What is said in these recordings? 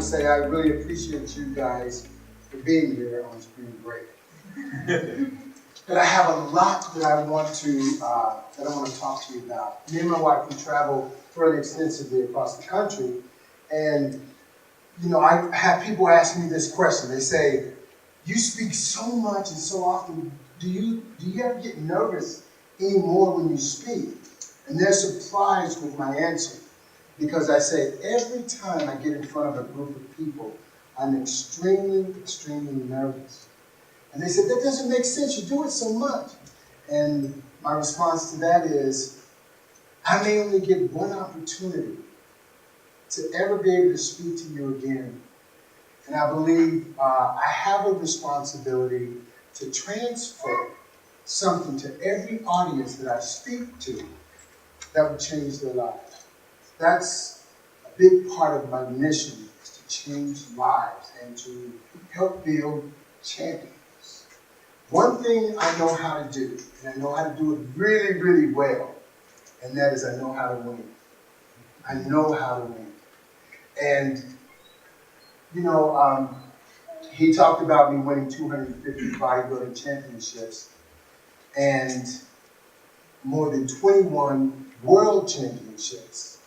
to say I really appreciate you guys for being here on spring break. But I have a lot that I want to talk to you about. Me and my wife, we travel fairly extensively across the country, and I have people ask me this question. They say, "You speak so much and so often. Do you ever get nervous anymore when you speak?" And they're surprised with my answer, because I say every time I get in front of a group of people, I'm extremely, extremely nervous. And they said, "That doesn't make sense. You do it so much." And my response to that is, I may only get one opportunity to ever be able to speak to you again. And I believe I have a responsibility to transfer something to every audience that I speak to that would change their lives. That's a big part of my mission, is to change lives and to help build champions. One thing I know how to do, and I know how to do it really, really well, and that is I know how to win. I know how to win. And, he talked about me winning 250 bodybuilding championships and more than 21 world championships.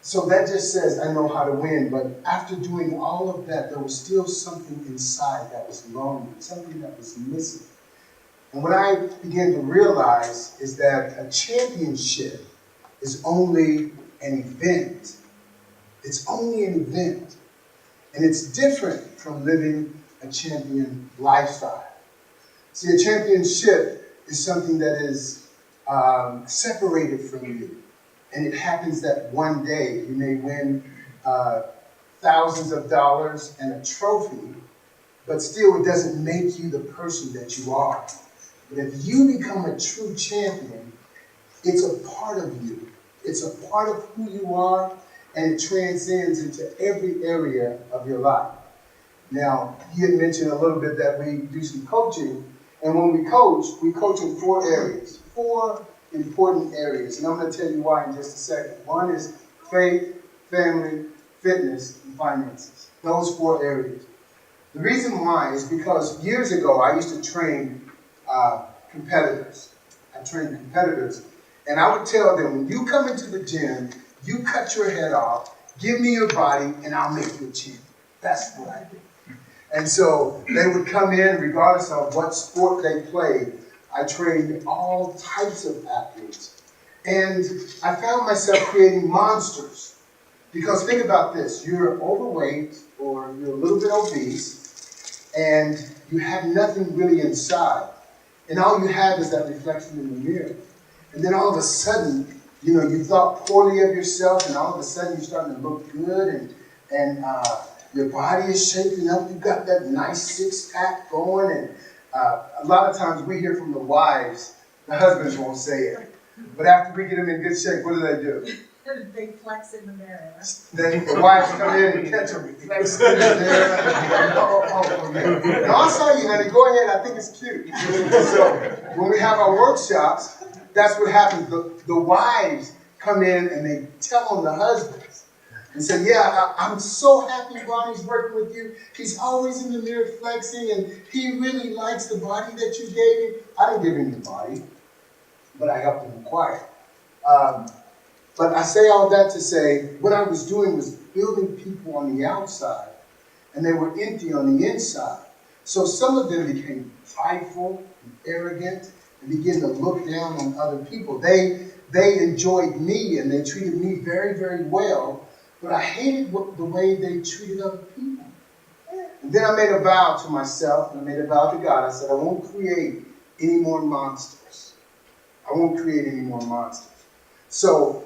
So that just says I know how to win, but after doing all of that, there was still something inside that was lonely, something that was missing. And what I began to realize is that a championship is only an event. It's only an event. And it's different from living a champion lifestyle. See, a championship is something that is separated from you. And it happens that one day you may win thousands of dollars and a trophy, but still it doesn't make you the person that you are. But if you become a true champion, it's a part of you. It's a part of who you are, and it transcends into every area of your life. Now, he had mentioned a little bit that we do some coaching, and when we coach in 4 areas, 4 important areas, and I'm going to tell you why in just a second. One is faith, family, fitness, and finances. Those 4 areas. The reason why is because years ago I used to train competitors. I trained competitors, and I would tell them, when you come into the gym, you cut your head off, give me your body, and I'll make you a champion. That's what I did. And so they would come in, regardless of what sport they played. I trained all types of athletes. And I found myself creating monsters. Because think about this, you're overweight or you're a little bit obese and you have nothing really inside. And all you have is that reflection in the mirror. And then all of a sudden, you thought poorly of yourself, and all of a sudden you're starting to look good, and your body is shaping up. You've got that nice 6-pack going, and a lot of times we hear from the wives, the husbands won't say it, but after we get them in good shape, what do? They flex in the mirror. The wives come in and catch them flexing in the mirror. Yeah. No, I'll show you, honey. Go ahead. I think it's cute. So when we have our workshops, that's what happens. The wives come in and they tell on the husbands and say, "Yeah, I'm so happy Ronnie's working with you. He's always in the mirror flexing, and he really likes the body that you gave him." I didn't give him the body, but I helped him acquire it. But I say all that to say, what I was doing was building people on the outside, and they were empty on the inside. So some of them became prideful and arrogant and began to look down on other people. They enjoyed me and they treated me very, very well, but I hated the way they treated other people. And then I made a vow to myself, and I made a vow to God. I said, I won't create any more monsters. I won't create any more monsters. So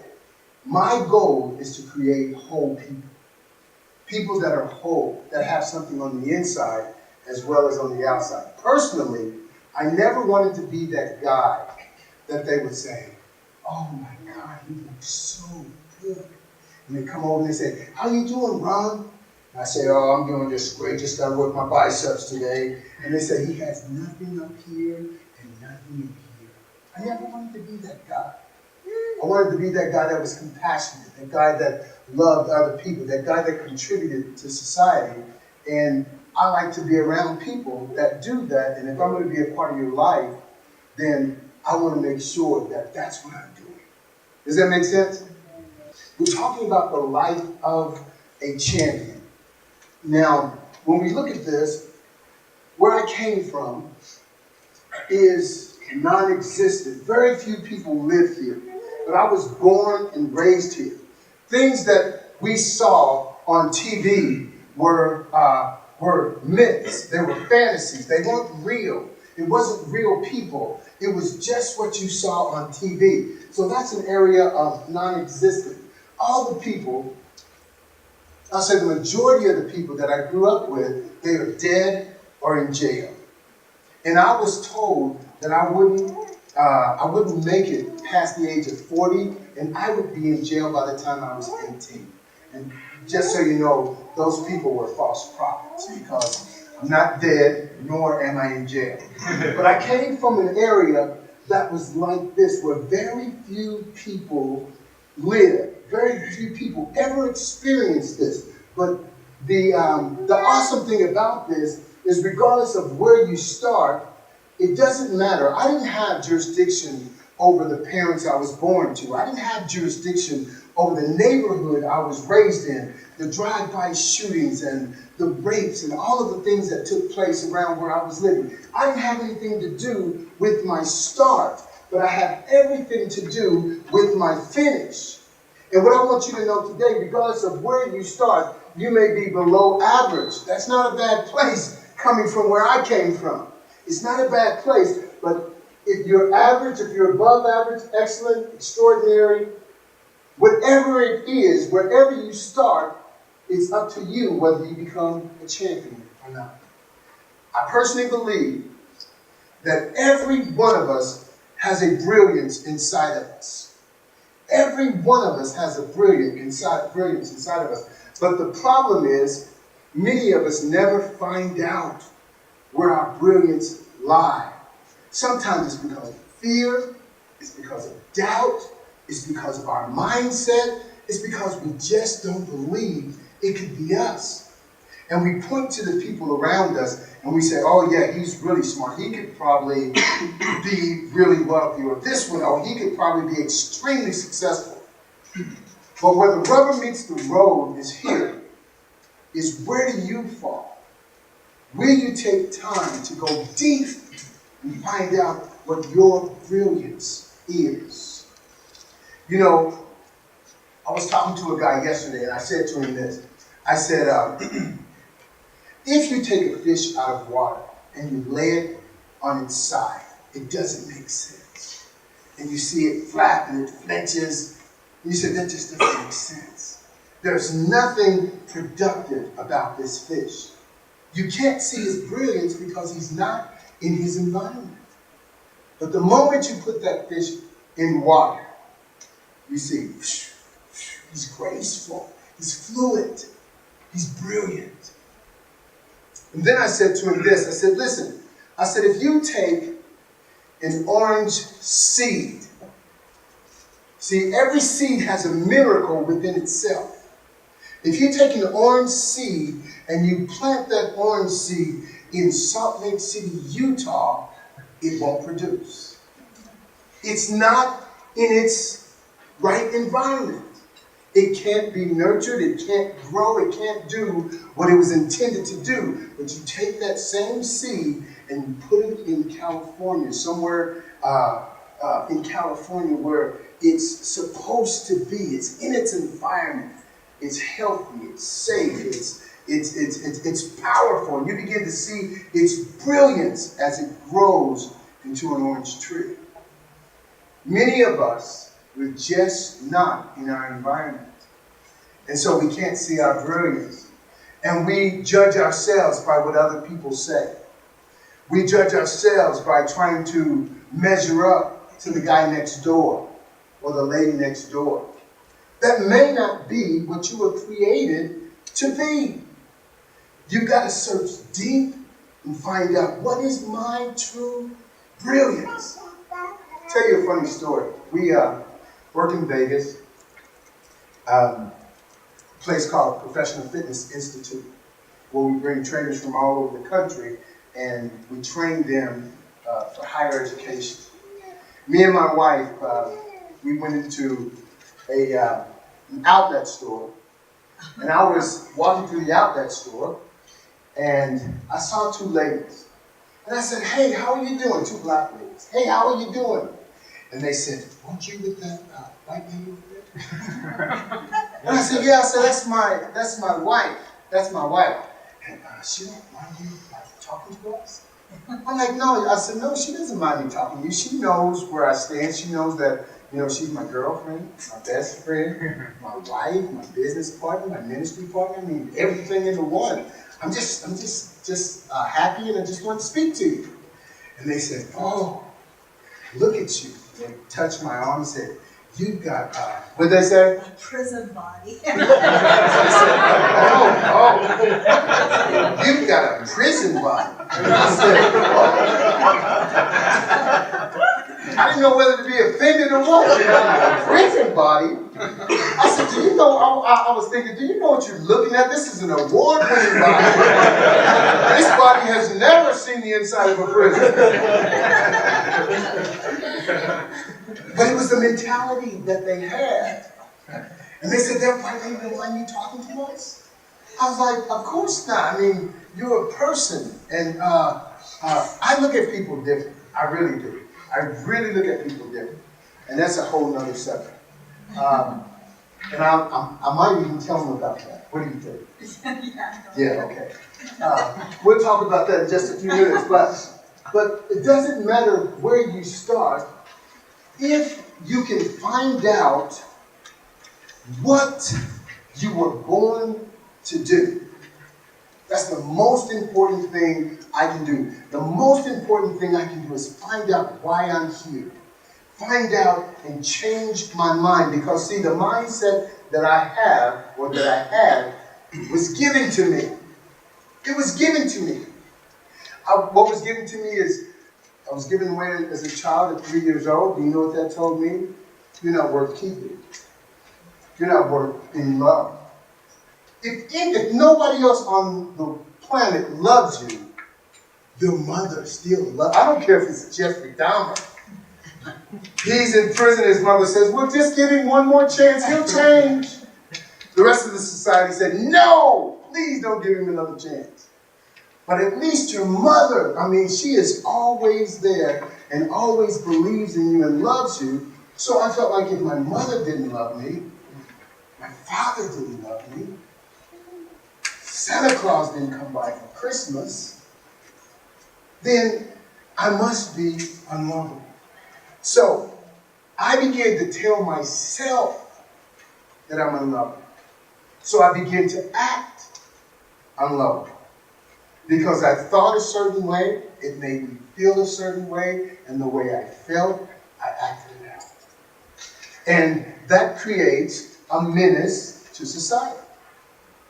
my goal is to create whole people. People that are whole, that have something on the inside as well as on the outside. Personally, I never wanted to be that guy that they would say, "Oh my God, you look so good." And they come over and they say, "How you doing, Ron?" And I say, "Oh, I'm doing just great. Just got to work my biceps today." And they say, "He has nothing up here and nothing in here." I never wanted to be that guy. I wanted to be that guy that was compassionate, that guy that loved other people, that guy that contributed to society. And I like to be around people that do that. And if I'm going to be a part of your life, then I want to make sure that that's what I'm doing. Does that make sense? We're talking about the life of a champion. Now, when we look at this, where I came from is non-existent. Very few people live here. But I was born and raised here. Things that we saw on TV were myths. They were fantasies. They weren't real. It wasn't real people. It was just what you saw on TV. So that's an area of non-existent. All the people, I'll say the majority of the people that I grew up with, they are dead or in jail. And I was told that I wouldn't make it past the age of 40, and I would be in jail by the time I was 18. And just so you know, those people were false prophets, because I'm not dead, nor am I in jail. But I came from an area that was like this, where very few people live. Very few people ever experienced this. But the awesome thing about this is, regardless of where you start, it doesn't matter. I didn't have jurisdiction over the parents I was born to. I didn't have jurisdiction over the neighborhood I was raised in, the drive-by shootings and the rapes and all of the things that took place around where I was living. I didn't have anything to do with my start, but I have everything to do with my finish. And what I want you to know today, regardless of where you start, you may be below average. That's not a bad place coming from where I came from. It's not a bad place, but if you're average, if you're above average, excellent, extraordinary, whatever it is, wherever you start, it's up to you whether you become a champion or not. I personally believe that every one of us has a brilliance inside of us. Every one of us has a brilliance inside of us. But the problem is, many of us never find out where our brilliance lies. Sometimes it's because of fear, it's because of doubt, it's because of our mindset, it's because we just don't believe it could be us. And we point to the people around us and we say, oh yeah, he's really smart. He could probably be really wealthy. Or this one, oh, he could probably be extremely successful. But where the rubber meets the road is here, is where do you fall? Will you take time to go deep and find out what your brilliance is? You know, I was talking to a guy yesterday and I said to him this. I said, if you take a fish out of water and you lay it on its side, it doesn't make sense. And you see it flap and it flinches. And you say, that just doesn't make sense. There's nothing productive about this fish. You can't see his brilliance because he's not in his environment. But the moment you put that fish in water, you see, he's graceful, he's fluid, he's brilliant. And then I said to him this, I said, listen, I said, if you take an orange seed, see, every seed has a miracle within itself. If you take an orange seed and you plant that orange seed in Salt Lake City, Utah, it won't produce. It's not in its right environment. It can't be nurtured, it can't grow, it can't do what it was intended to do. But you take that same seed and you put it in California, somewhere in California where it's supposed to be. It's in its environment. It's healthy, it's safe, it's powerful. And you begin to see its brilliance as it grows into an orange tree. Many of us, we're just not in our environment. And so we can't see our brilliance. And we judge ourselves by what other people say. We judge ourselves by trying to measure up to the guy next door or the lady next door. That may not be what you were created to be. You've got to search deep and find out, what is my true brilliance? I'll tell you a funny story. We work in Vegas. place called Professional Fitness Institute, where we bring trainers from all over the country and we train them for higher education. Me and my wife, we went into an outlet store, and I was walking through the outlet store, and I saw two ladies. And I said, "Hey, how are you doing?" Two black ladies. "Hey, how are you doing?" And they said, "Weren't you with that white lady over there?" And I said, "Yeah." I said, that's my wife. That's my wife. And she don't mind you talking to us? I'm like, "No." I said, "No, she doesn't mind me talking to you. She knows where I stand. She knows that, she's my girlfriend, my best friend, my wife, my business partner, my ministry partner. I mean, everything into one. I'm just happy, and I just want to speak to you." And they said, "Oh, look at you." They touched my arm and said, "You've got," what did they say? A prison body. They said, "Oh, you've got a prison body." And I said, I didn't know whether to be offended or what. A prison body? I said, "Do you know," I was thinking, "Do you know what you're looking at? This is an award-winning body. This body has never seen the inside of a prison." But it was the mentality that they had. And they said, "That white lady don't mind you talking to us?" I was like, "Of course not. I mean, you're a person." And I look at people different. I really do. I really look at people different. And that's a whole nother subject. And I might even tell them about that. What do you think? Yeah, okay. We'll talk about that in just a few minutes. But it doesn't matter where you start if you can find out what you were born to do. That's the most important thing I can do. The most important thing I can do is find out why I'm here. Find out and change my mind. Because, see, the mindset that I have, or that I had, was given to me. It was given to me. What was given to me is, I was given away as a child at 3 years old. Do you know what that told me? You're not worth keeping. You're not worth being loved. If nobody else on the planet loves you, your mother still loves you. I don't care if it's Jeffrey Dahmer. He's in prison. His mother says, "Well, just give him one more chance. He'll change." The rest of the society said, "No, please don't give him another chance." But at least your mother, she is always there and always believes in you and loves you. So I felt like if my mother didn't love me, my father didn't love me, Santa Claus didn't come by for Christmas, then I must be unlovable. So I began to tell myself that I'm unlovable. So I began to act unlovable. Because I thought a certain way, it made me feel a certain way, and the way I felt, I acted it out. And that creates a menace to society.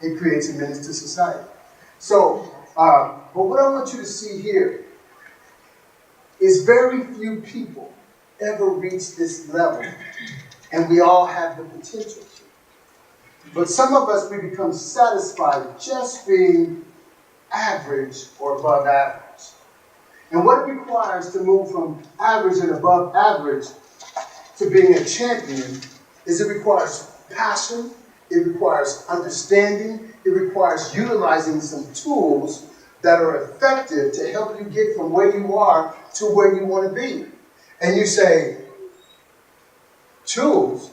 It creates a menace to society. So, but what I want you to see here is very few people ever reach this level, and we all have the potential to. But some of us, we become satisfied just being average or above average. And what it requires to move from average and above average to being a champion is it requires passion, it requires understanding, it requires utilizing some tools that are effective to help you get from where you are to where you want to be. And you say, tools?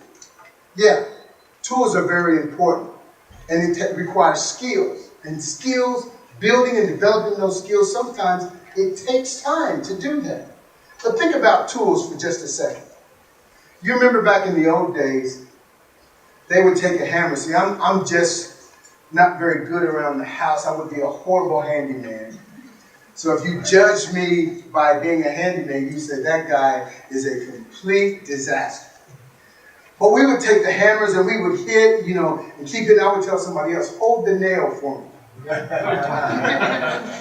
Yeah, tools are very important. And it requires skills. And skills, building and developing those skills, sometimes it takes time to do that. But think about tools for just a second. You remember back in the old days, they would take a hammer. See, I'm just not very good around the house. I would be a horrible handyman. So if you judge me by being a handyman, you say that guy is a complete disaster. But we would take the hammers and we would hit, and keep it. I would tell somebody else, hold the nail for me.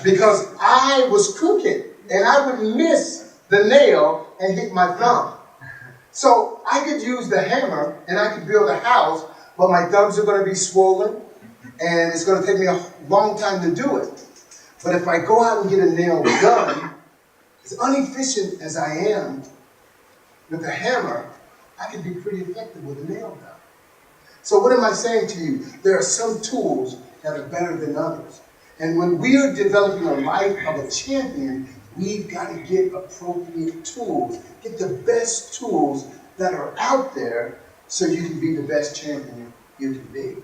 Because I was crooked and I would miss the nail and hit my thumb. So I could use the hammer and I could build a house, but my thumbs are going to be swollen, and it's going to take me a long time to do it. But if I go out and get a nail gun, as inefficient as I am with a hammer, I can be pretty effective with a nail gun. So what am I saying to you? There are some tools that are better than others. And when we are developing a life of a champion, we've got to get appropriate tools. Get the best tools that are out there so you can be the best champion you can be.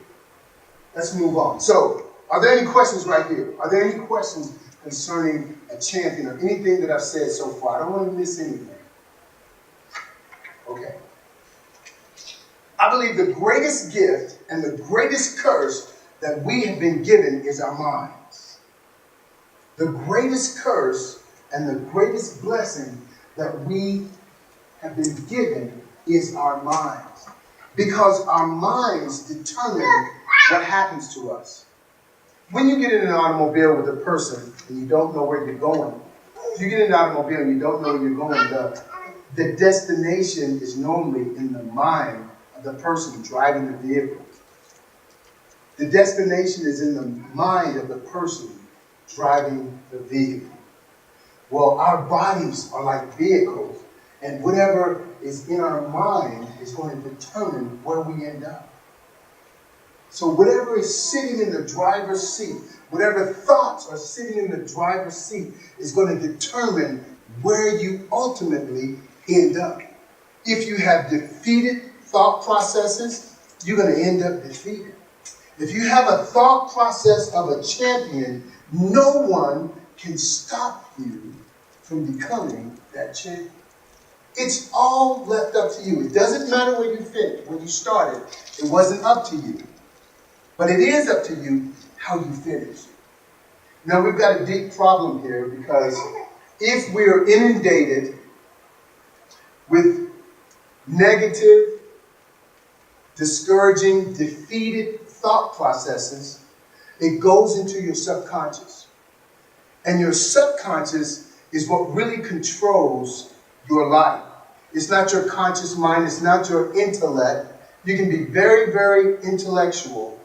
Let's move on. So, are there any questions right here? Are there any questions concerning a champion or anything that I've said so far? I don't want to miss anything. Okay. I believe the greatest gift and the greatest curse that we have been given is our minds. The greatest curse and the greatest blessing that we have been given is our minds. Because our minds determine what happens to us. When you get in an automobile with a person and you don't know where you're going, if you get in an automobile and you don't know where you're going, the destination is normally in the mind of the person driving the vehicle. The destination is in the mind of the person driving the vehicle. Well, our bodies are like vehicles, and whatever is in our mind is going to determine where we end up. So whatever is sitting in the driver's seat, whatever thoughts are sitting in the driver's seat is going to determine where you ultimately end up. If you have defeated thought processes, you're going to end up defeated. If you have a thought process of a champion, no one can stop you from becoming that champion. It's all left up to you. It doesn't matter where you fit, when you started. It wasn't up to you. But it is up to you how you finish. Now we've got a deep problem here because if we're inundated with negative, discouraging, defeated thought processes, it goes into your subconscious. And your subconscious is what really controls your life. It's not your conscious mind. It's not your intellect. You can be very, very intellectual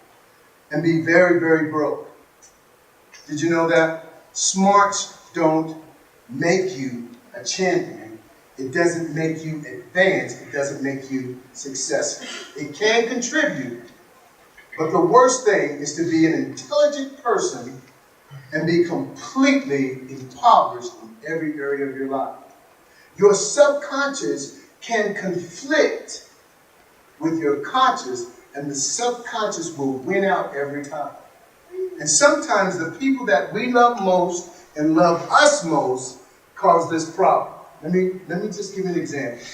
and be very, very broke. Did you know that? Smarts don't make you a champion. It doesn't make you advance. It doesn't make you successful. It can contribute, but the worst thing is to be an intelligent person and be completely impoverished in every area of your life. Your subconscious can conflict with your conscious, and the subconscious will win out every time. And sometimes the people that we love most and love us most cause this problem. Let me just give you an example.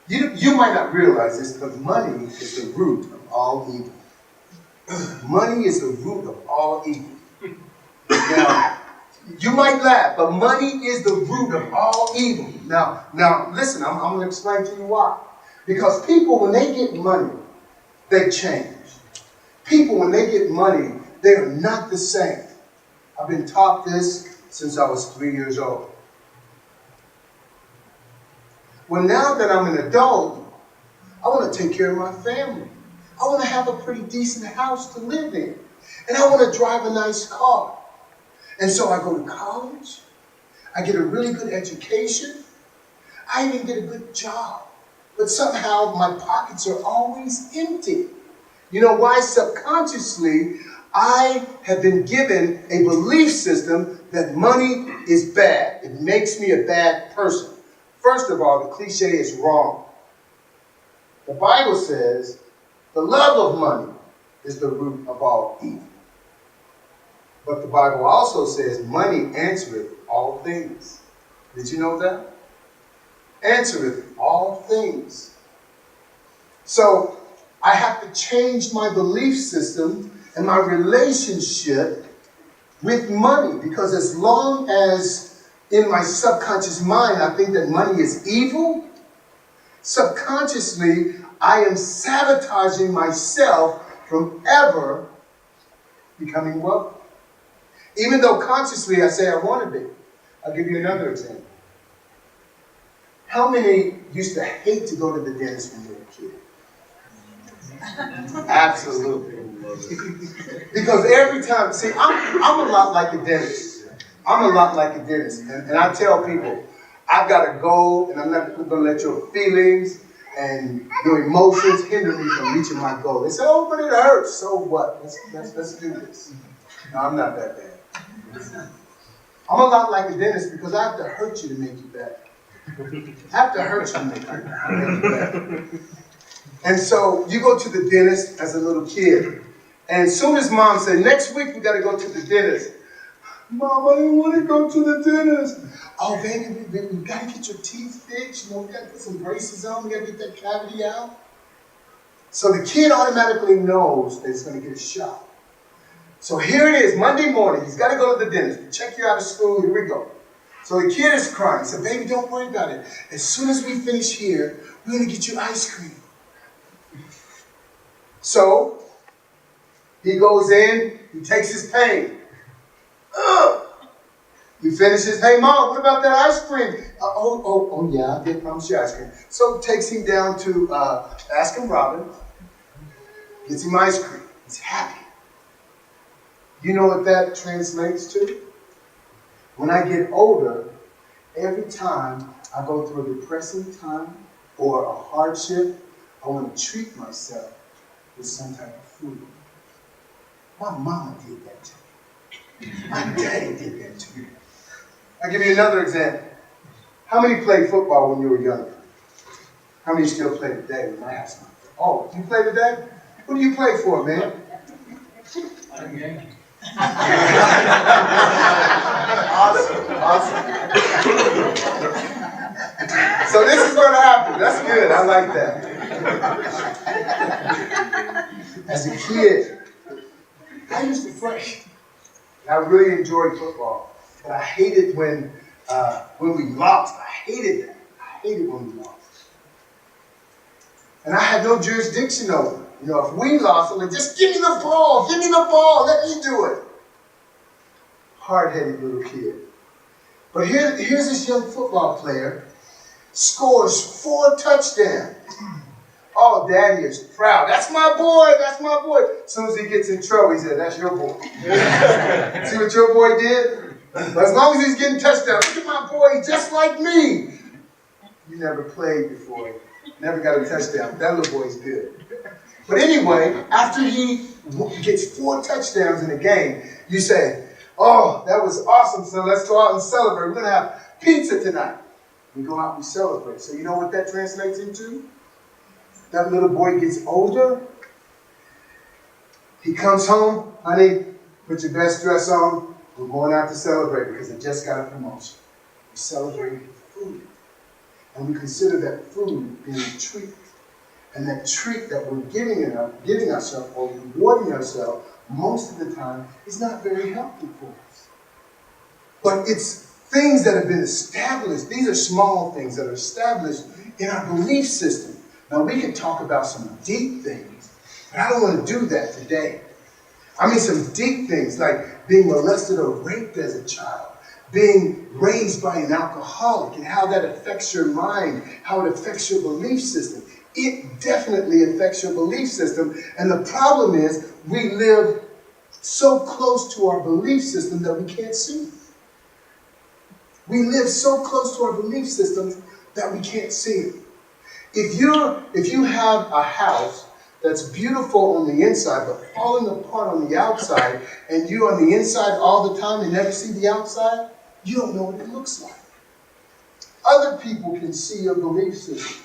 You might not realize this, but money is the root of all evil. Money is the root of all evil. Now, you might laugh, but money is the root of all evil. Now listen, I'm going to explain to you why. Because people, when they get money, they change. People, when they get money, they are not the same. I've been taught this since I was 3 years old. Well, now that I'm an adult, I want to take care of my family. I want to have a pretty decent house to live in. And I want to drive a nice car. And so I go to college. I get a really good education. I even get a good job. But somehow my pockets are always empty. You know why? Subconsciously, I have been given a belief system that money is bad. It makes me a bad person. First of all, the cliche is wrong. The Bible says the love of money is the root of all evil. But the Bible also says money answereth all things. Did you know that? Answereth all things. So I have to change my belief system and my relationship with money, because as long as in my subconscious mind I think that money is evil, subconsciously I am sabotaging myself from ever becoming wealthy. Even though consciously I say I want to be. I'll give you another example. How many used to hate to go to the dentist when you were a kid? Absolutely. Because every time, see, I'm a lot like a dentist. I'm a lot like a dentist. And I tell people, I've got a goal, and I'm not going to let your feelings and your emotions hinder me from reaching my goal. They say, oh, but it hurts. So what? Let's do this. No, I'm not that bad. I'm a lot like a dentist because I have to hurt you to make you better. I have to hurt you to make you better. And so you go to the dentist as a little kid. And as soon as mom said, next week we got to go to the dentist. Mom, I didn't want to go to the dentist. Oh, baby, we got to get your teeth fixed. You know, we got to put some braces on. We got to get that cavity out. So the kid automatically knows that he's going to get a shot. So here it is, Monday morning. He's got to go to the dentist to check you out of school. Here we go. So the kid is crying. He said, baby, don't worry about it. As soon as we finish here, we're going to get you ice cream. So he goes in, he takes his pain. He finishes, hey mom, what about that ice cream? Oh yeah, I did promise you ice cream. So takes him down to Baskin Robbins, gets him ice cream. He's happy. You know what that translates to? When I get older, every time I go through a depressing time or a hardship, I want to treat myself with some type of food. My mama did that to me. My daddy did that to me. I'll give you another example. How many played football when you were younger? How many still play today? When I ask them. Oh, you play today? Who do you play for, man? Awesome. So this is going to happen. That's good. I like that. As a kid, I used to play. I really enjoyed football. But I hated when we lost. I hated that. I hated when we lost. And I had no jurisdiction over it. You know, if we lost, I'm like, just give me the ball. Give me the ball. Let me do it. Hard-headed little kid. But here's this young football player, scores 4 touchdowns. Oh, daddy is proud. That's my boy. That's my boy. As soon as he gets in trouble, he said, that's your boy. See what your boy did? But as long as he's getting touchdowns, look at my boy, he's just like me. You never played before. Never got a touchdown. That little boy's good. But anyway, after he gets 4 touchdowns in a game, you say, oh, that was awesome, son. Let's go out and celebrate. We're going to have pizza tonight. We go out and celebrate. So you know what that translates into? That little boy gets older. He comes home. Honey, put your best dress on. We're going out to celebrate because I just got a promotion. We celebrate food. And we consider that food being a treat. And that treat that we're giving ourselves or rewarding ourselves most of the time is not very healthy for us. But it's things that have been established. These are small things that are established in our belief system. Now we can talk about some deep things, but I don't want to do that today. I mean some deep things like being molested or raped as a child, being raised by an alcoholic and how that affects your mind, how it affects your belief system. It definitely affects your belief system. And the problem is we live so close to our belief system that we can't see. We live so close to our belief systems that we can't see it. If you have a house that's beautiful on the inside but falling apart on the outside, and you're on the inside all the time and never see the outside, you don't know what it looks like. Other people can see your belief systems.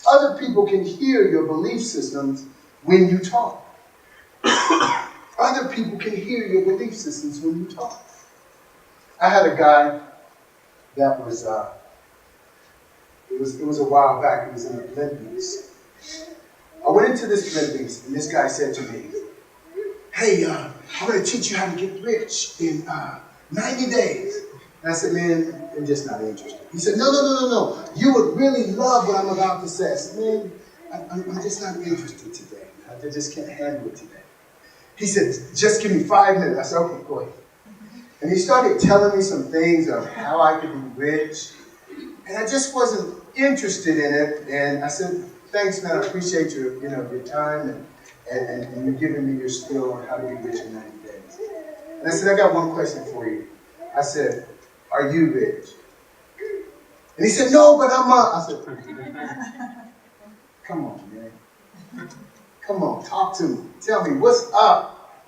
Other people can hear your belief systems when you talk. Other people can hear your belief systems when you talk. I had a guy that was, it was a while back, it was in the Olympics. I went into this Olympics and this guy said to me, hey, I'm going to teach you how to get rich in 90 days. And I said, man, I'm just not interested. He said, no. You would really love what I'm about to say. I said, man, I'm just not interested today. I just can't handle it today. He said, just give me 5 minutes. I said, okay, go ahead. And he started telling me some things of how I could be rich. And I just wasn't interested in it. And I said, thanks, man, I appreciate your time and you giving me your skill on how to be rich in 90 days. And I said, I got one question for you. I said, are you rich? And he said, no, but I'm not. I said, come on, man. Come on, talk to me. Tell me, what's up?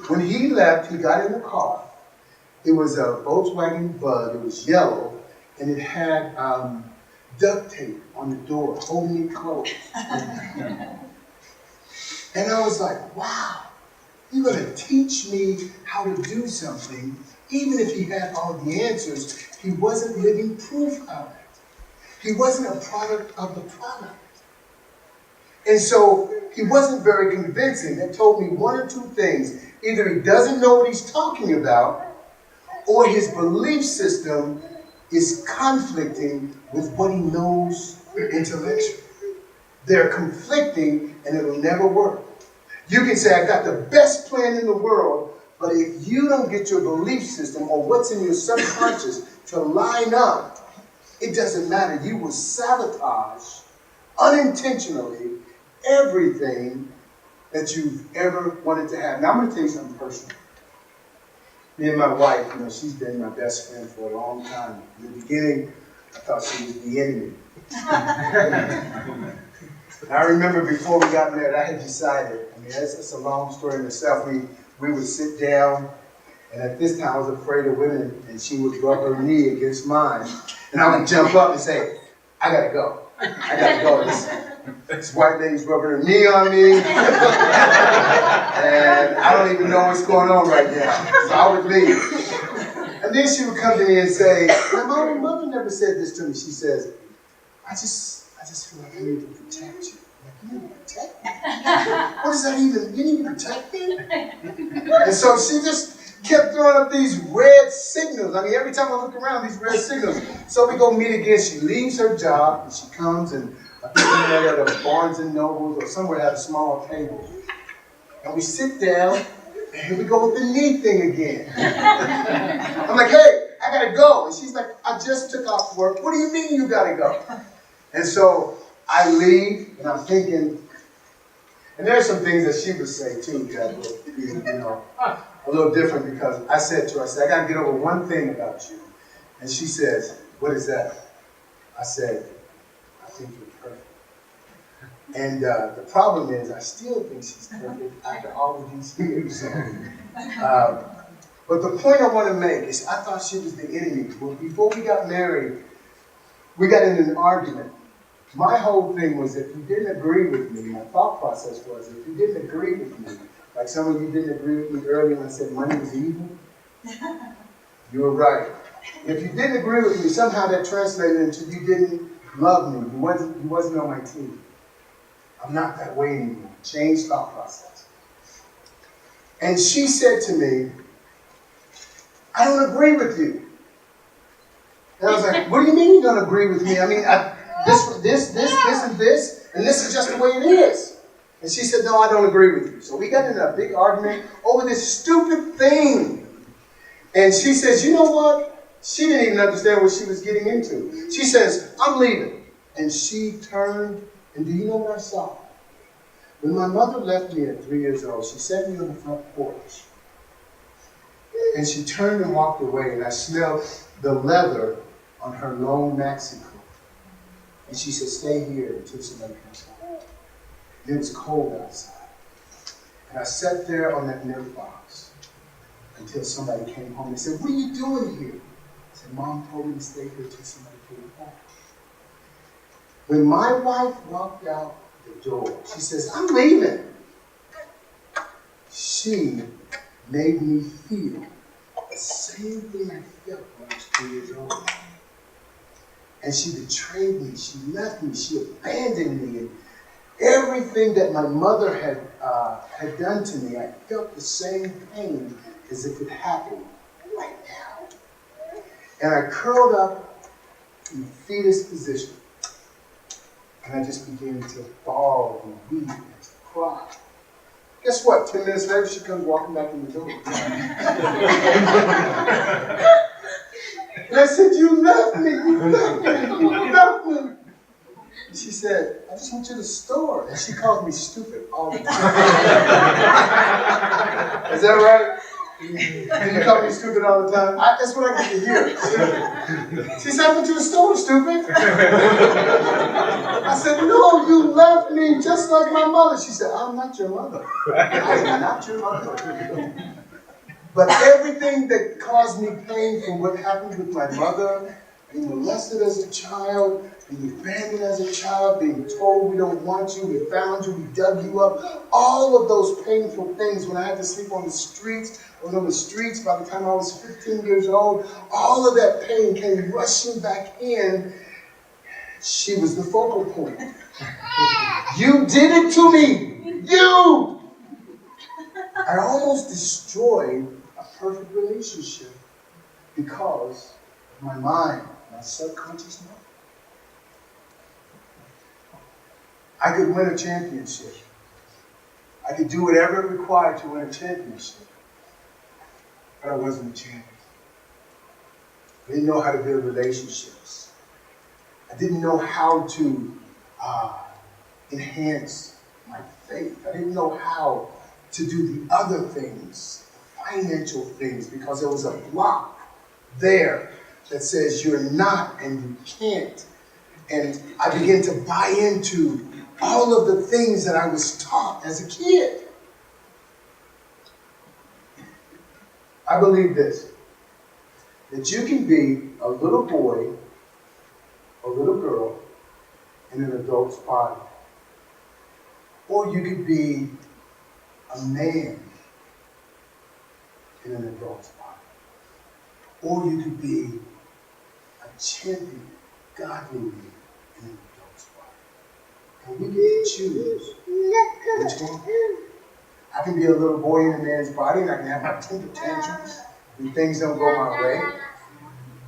When he left, he got in the car. It was a Volkswagen Bug. It was yellow, and it had duct tape on the door, holding me closed. And I was like, wow, you're going to teach me how to do something. Even if he had all the answers, he wasn't living proof of it. He wasn't a product of the product. And so he wasn't very convincing. That told me one or two things. Either he doesn't know what he's talking about, or his belief system is conflicting with what he knows intellectually. They're conflicting, and it will never work. You can say, I got the best plan in the world, but if you don't get your belief system or what's in your subconscious to line up, it doesn't matter. You will sabotage unintentionally everything that you've ever wanted to have. Now, I'm going to tell you something personal. Me and my wife, she's been my best friend for a long time. In the beginning, I thought she was the enemy. I remember before we got married, I had decided, it's a long story in itself. We would sit down, and at this time I was afraid of women, and she would rub her knee against mine, and I would jump up and say, I gotta go. I gotta go. This white lady's rubbing her knee on me, and I don't even know what's going on right now, so I would leave. And then she would come to me and say, my mother never said this to me. She says, I just feel like I need to protect you. I'm like, you need to protect me? What does that even, you need to protect me? And so she just kept throwing up these red signals. Every time I look around, these red signals. So we go meet again. She leaves her job, and she comes, and I think we met at a Barnes & Noble or somewhere at a small table. And we sit down, and here we go with the knee thing again. I'm like, hey, I gotta go. And she's like, I just took off work. What do you mean you gotta go? And so I leave, and I'm thinking, and there's some things that she would say too that would be, a little different, because I said to her, I gotta get over one thing about you. And she says, what is that? I said, I think you're perfect. And the problem is, I still think she's perfect after all of these years. But the point I want to make is, I thought she was the enemy. Well, before we got married, we got in an argument. My whole thing was, if you didn't agree with me, my thought process was, if you didn't agree with me, like some of you didn't agree with me earlier when I said money was evil, you were right. If you didn't agree with me, somehow that translated into you didn't love me. You wasn't on my team. I'm not that way anymore. Change thought process. And she said to me, I don't agree with you. And I was like, what do you mean you don't agree with me? This, and this, and this is just the way it is. And she said, no, I don't agree with you. So we got in a big argument over this stupid thing. And she says, you know what? She didn't even understand what she was getting into. She says, I'm leaving. And she turned, and do you know what I saw? When my mother left me at 3 years old, she set me on the front porch. And she turned and walked away, and I smelled the leather on her long maxi coat. And she said, stay here until somebody comes home. And it was cold outside. And I sat there on that milk box until somebody came home. They said, what are you doing here? I said, Mom told me to stay here until somebody came home. When my wife walked out the door, she says, I'm leaving. She made me feel the same thing I felt when I was 2 years old. And she betrayed me, she left me, she abandoned me. And everything that my mother had done to me, I felt the same pain as if it happened right now. And I curled up in fetus position. And I just began to bawl and weep and to cry. Guess what? 10 minutes later, she comes walking back in the door. And I said, you left me, you left me, you left me. And she said, I just went to the store. And she calls me stupid all the time. Is that right? And you call me stupid all the time? That's what I get to hear. She said, I went to the store, stupid. I said, no, you left me just like my mother. She said, I'm not your mother. I am not your mother. But everything that caused me pain from what happened with my mother, being molested as a child, being abandoned as a child, being told we don't want you, we found you, we dug you up, all of those painful things when I had to sleep on the streets, by the time I was 15 years old, all of that pain came rushing back in. She was the focal point. You did it to me! You! I almost destroyed a perfect relationship because of my mind, my subconscious mind. I could win a championship. I could do whatever it required to win a championship. But I wasn't a champion. I didn't know how to build relationships. I didn't know how to enhance my faith. I didn't know how to do the other things, the financial things, because there was a block there that says you're not and you can't. And I began to buy into all of the things that I was taught as a kid. I believe this, that you can be a little boy or little girl in an adult's body. Or you could be a man in an adult's body. Or you could be a champion, godly man in an adult's body. And we get to choose which one. I can be a little boy in a man's body and I can have my temper tantrums when things don't go my way.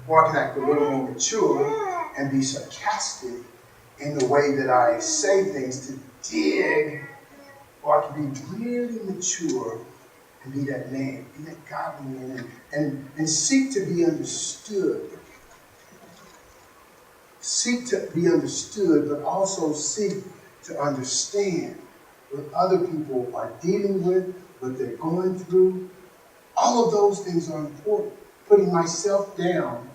Or I can act a little more mature and be sarcastic in the way that I say things to dig. Or I can be really mature and be that man, be that godly man, and seek to be understood. Seek to be understood, but also seek to understand what other people are dealing with, what they're going through. All of those things are important. Putting myself down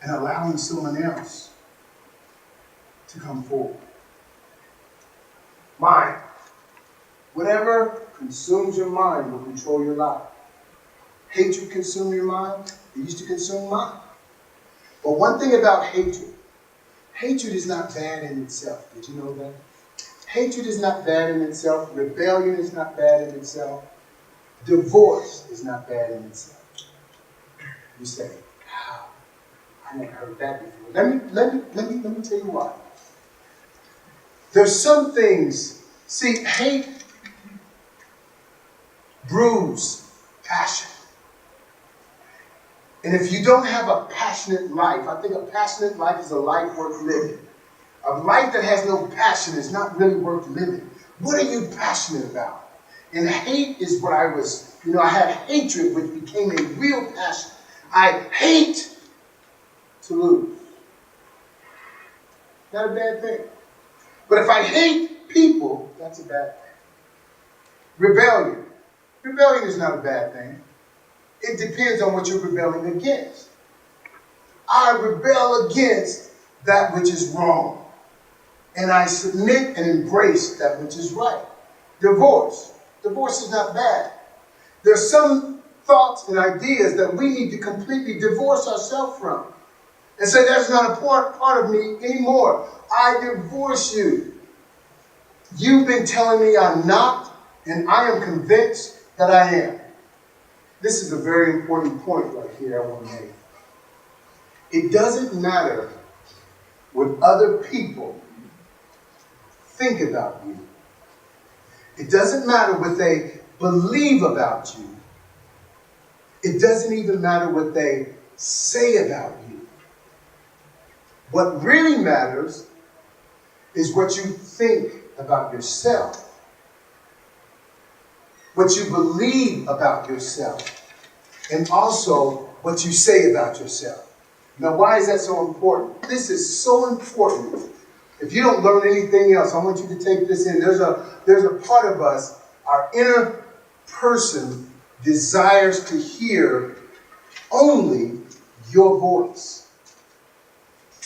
and allowing someone else to come forward. Mind. Whatever consumes your mind will control your life. Hatred consumed your mind. It used to consume mine. But one thing about hatred is not bad in itself. Did you know that? Hatred is not bad in itself. Rebellion is not bad in itself. Divorce is not bad in itself. You say, wow, I never heard that before. Let me tell you why. There's some things, see, hate brews passion. And if you don't have a passionate life, I think a passionate life is a life worth living. A life that has no passion is not really worth living. What are you passionate about? And hate is what I was, I had hatred which became a real passion. I hate to lose. Not a bad thing. But if I hate people, that's a bad thing. Rebellion. Rebellion is not a bad thing. It depends on what you're rebelling against. I rebel against that which is wrong. And I submit and embrace that which is right. Divorce. Divorce is not bad. There's some thoughts and ideas that we need to completely divorce ourselves from. And say, that's not a part of me anymore. I divorce you. You've been telling me I'm not, and I am convinced that I am. This is a very important point right here I want to make. It doesn't matter what other people think about you. It doesn't matter what they believe about you. It doesn't even matter what they say about you. What really matters is what you think about yourself. What you believe about yourself. and also what you say about yourself. Now, why is that so important? This is so important. If you don't learn anything else, I want you to take this in. There's a part of us, our inner person desires to hear only your voice.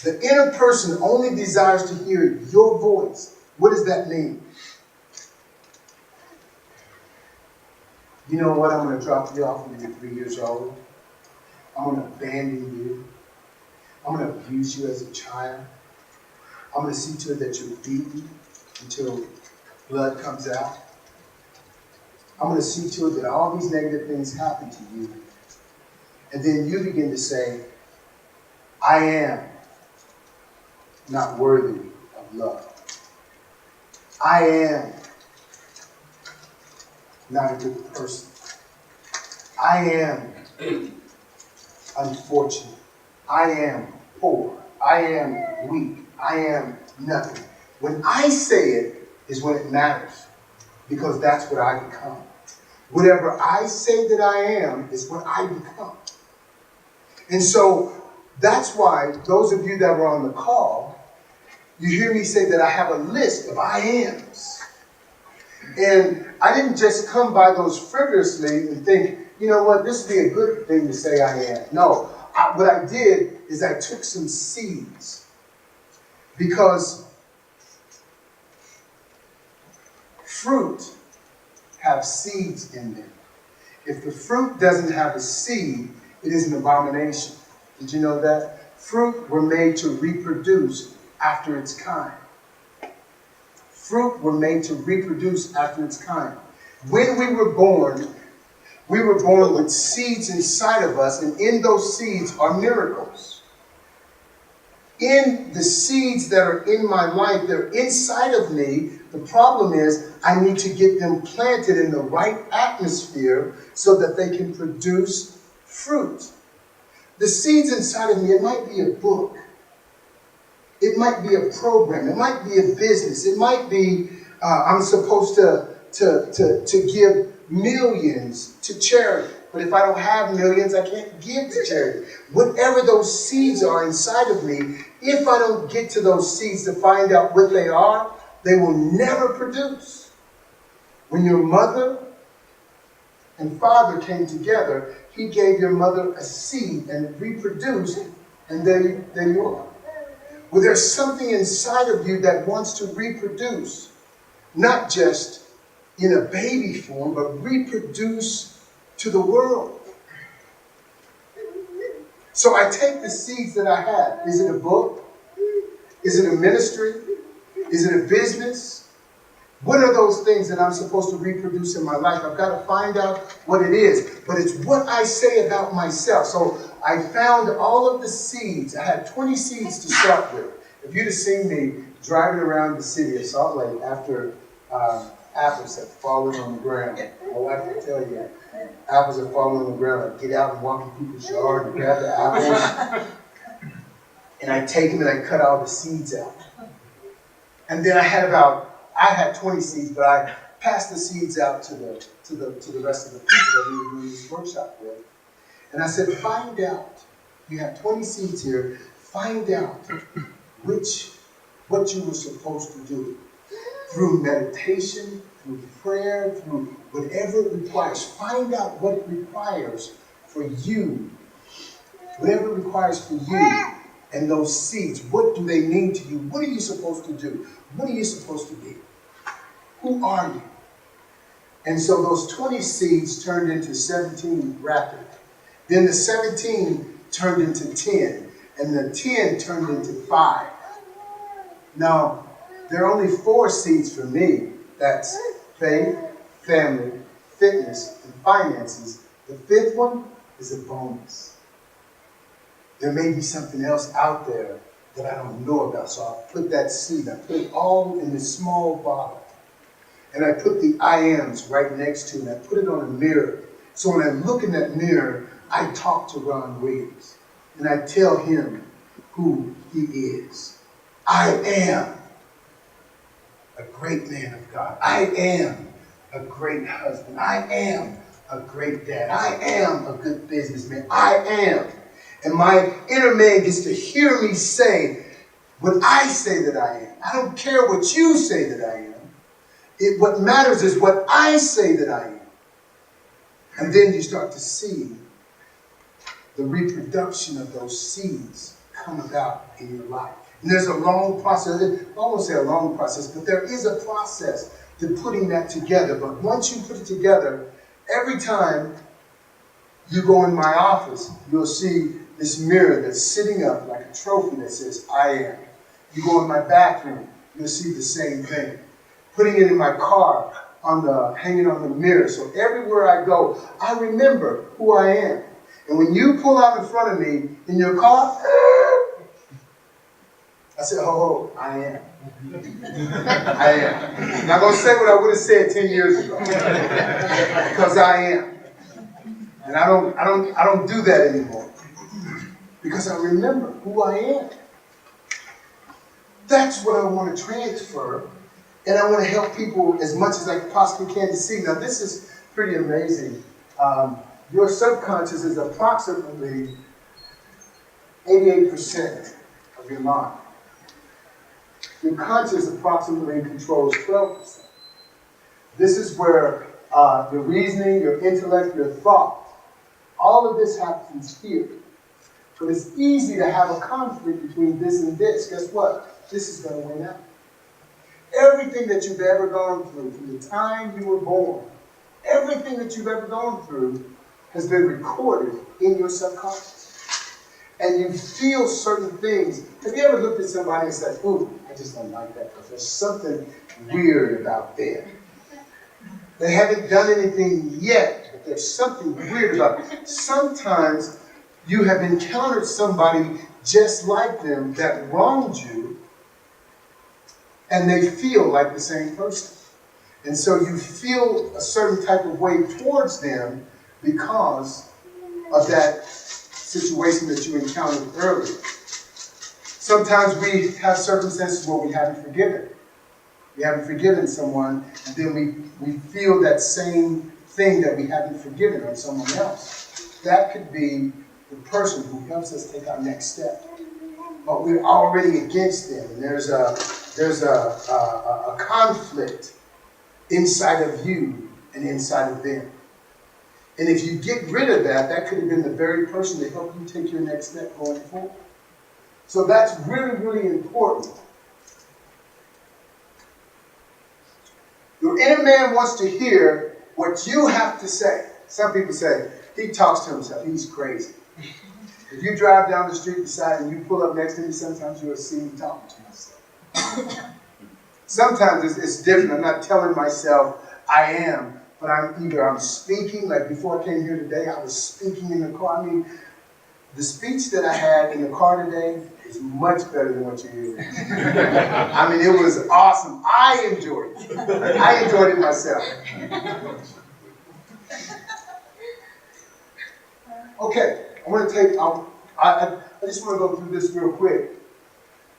The inner person only desires to hear your voice. What does that mean? You know what? I'm going to drop you off when you're 3 years old. I'm going to abandon you. I'm going to abuse you as a child. I'm going to see to it that you're beaten until blood comes out. I'm going to see to it that all these negative things happen to you. And then you begin to say, I am not worthy of love. I am not a good person. I am unfortunate. I am poor. I am weak. I am nothing. When I say it is when it matters, because that's what I become. Whatever I say that I am is what I become. And so that's why those of you that were on the call, you hear me say that I have a list of I ams. And I didn't just come by those frivolously and think, you know what, this would be a good thing to say I am. No, what I did is I took some seeds. Because fruit have seeds in them. If the fruit doesn't have a seed, it is an abomination. Did you know that? Fruit were made to reproduce after its kind. Fruit were made to reproduce after its kind. When we were born with seeds inside of us, and in those seeds are miracles. In the seeds that are in my life, they're inside of me. The problem is I need to get them planted in the right atmosphere so that they can produce fruit. The seeds inside of me, it might be a book. It might be a program. It might be a business. It might be I'm supposed to give millions to charity. But if I don't have millions, I can't give to charity. Whatever those seeds are inside of me, if I don't get to those seeds to find out what they are, they will never produce. When your mother and father came together, he gave your mother a seed and it reproduced, and there you are. Well, there's something inside of you that wants to reproduce, not just in a baby form, but reproduce to the world. So I take the seeds that I have. Is it a book? Is it a ministry? Is it a business? What are those things that I'm supposed to reproduce in my life? I've got to find out what it is. But it's what I say about myself. So I found all of the seeds. I had 20 seeds to start with. If you'd have seen me driving around the city of Salt Lake after apples had fallen on the ground, well, I can tell you, apples had fallen on the ground. I'd get out and walk in people's yard and grab the apples. And I'd take them and I'd cut all the seeds out. And then I had 20 seeds, but I passed the seeds out to the rest of the people that we were doing this workshop with. And I said, find out. You have 20 seeds here. Find out what you were supposed to do. Through meditation, through prayer, through whatever it requires. Find out what it requires for you. Whatever it requires for you. And those seeds, what do they mean to you? What are you supposed to do? What are you supposed to be? Who are you? And so those 20 seeds turned into 17 rapidly. Then the 17 turned into 10. And the 10 turned into 5. Now, there are only 4 seeds for me. That's faith, family, fitness, and finances. The 5th one is a bonus. There may be something else out there that I don't know about. So I'll put that seed, I put it all in this small bottle. And I put the I ams right next to it. And I put it on a mirror. So when I look in that mirror, I talk to Ron Williams. And I tell him who he is. I am a great man of God. I am a great husband. I am a great dad. I am a good businessman. I am. And my inner man gets to hear me say what I say that I am. I don't care what you say that I am. What matters is what I say that I am. And then you start to see the reproduction of those seeds come about in your life. And there's a long process. I won't say a long process, but there is a process to putting that together. But once you put it together, every time you go in my office, you'll see this mirror that's sitting up like a trophy that says, I am. You go in my bathroom, you'll see the same thing. Putting it in my car, hanging on the mirror. So everywhere I go, I remember who I am. And when you pull out in front of me in your car, I said, oh, I am. I am. I'm not going to say what I would have said 10 years ago. Because I am. And I don't do that anymore. Because I remember who I am. That's what I want to transfer. And I want to help people as much as I possibly can to see. Now, this is pretty amazing. Your subconscious is approximately 88% of your mind. Your conscious approximately controls 12%. This is where your reasoning, your intellect, your thought, all of this happens here. But it's easy to have a conflict between this and this. Guess what? This is going to win out. Everything that you've ever gone through, from the time you were born, everything that you've ever gone through has been recorded in your subconscious. And you feel certain things. Have you ever looked at somebody and said, ooh, I just don't like that person. There's something weird about them. They haven't done anything yet, but there's something weird about them. Sometimes you have encountered somebody just like them that wronged you, and they feel like the same person. And so you feel a certain type of way towards them because of that situation that you encountered earlier. Sometimes we have circumstances where we haven't forgiven. We haven't forgiven someone, and then we feel that same thing that we haven't forgiven on someone else. That could be the person who helps us take our next step. But we're already against them, and there's a conflict inside of you and inside of them. And if you get rid of that, that could have been the very person to help you take your next step going forward. So that's really, really important. Your inner man wants to hear what you have to say. Some people say, he talks to himself, he's crazy. If you drive down the street beside and you pull up next to me, sometimes you'll see me talking to myself. Sometimes it's different. I'm not telling myself I am, but I'm speaking. Like before I came here today, I was speaking in the car. I mean, the speech that I had in the car today is much better than what you hear. I mean, it was awesome. I enjoyed it. I enjoyed it myself. Okay, I just want to go through this real quick.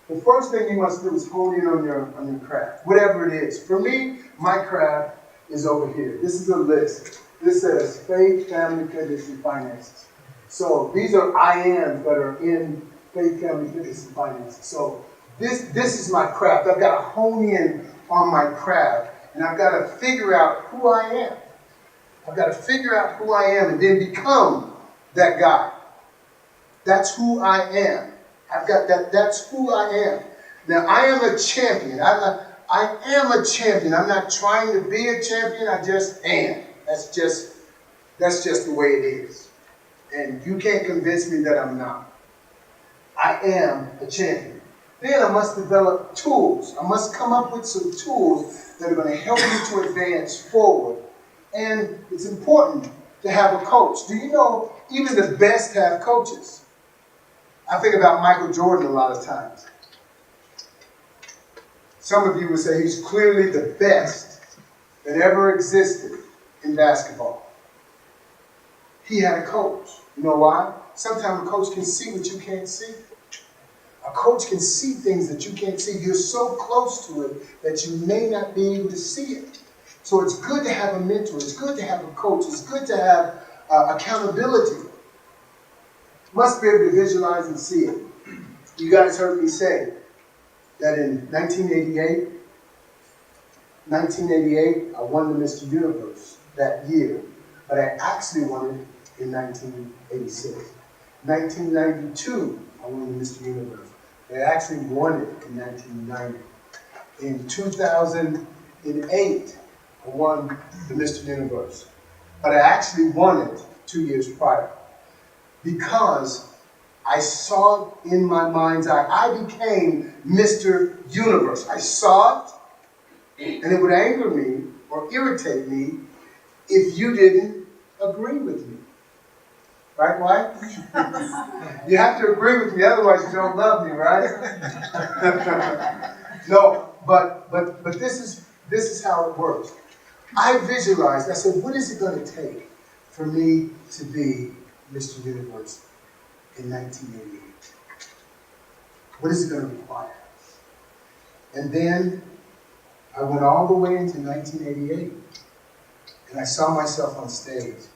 The first thing you must do is hone in on your craft, whatever it is. For me, my craft is over here. This is a list. This says faith, family, fitness, and finances. So these are I ams that are in faith, family, fitness, and finances. So this is my craft. I've got to hone in on my craft, and I've got to figure out who I am. I've got to figure out who I am and then become that guy. That's who I am. I've got that. That's who I am. Now, I am a champion. I am a champion. I'm not trying to be a champion. I just am. That's just the way it is. And you can't convince me that I'm not. I am a champion. Then I must develop tools. I must come up with some tools that are going to help me to advance forward. And it's important to have a coach. Do you know even the best have coaches? I think about Michael Jordan a lot of times. Some of you would say he's clearly the best that ever existed in basketball. He had a coach. You know why? Sometimes a coach can see what you can't see. A coach can see things that you can't see. You're so close to it that you may not be able to see it. So it's good to have a mentor. It's good to have a coach. It's good to have accountability. You must be able to visualize and see it. You guys heard me say that in 1988, I won the Mr. Universe that year, but I actually won it in 1986. 1992, I won the Mr. Universe. I actually won it in 1990. In 2008, I won the Mr. Universe, but I actually won it 2 years prior because I saw it in my mind's eye. I became Mr. Universe. I saw it, and it would anger me or irritate me if you didn't agree with me. Right, wife? You have to agree with me, otherwise you don't love me, right? No, but this is how it works. I visualized, I said, what is it going to take for me to be Mr. Universe in 1988? What is it going to require? And then I went all the way into 1988, and I saw myself on stage.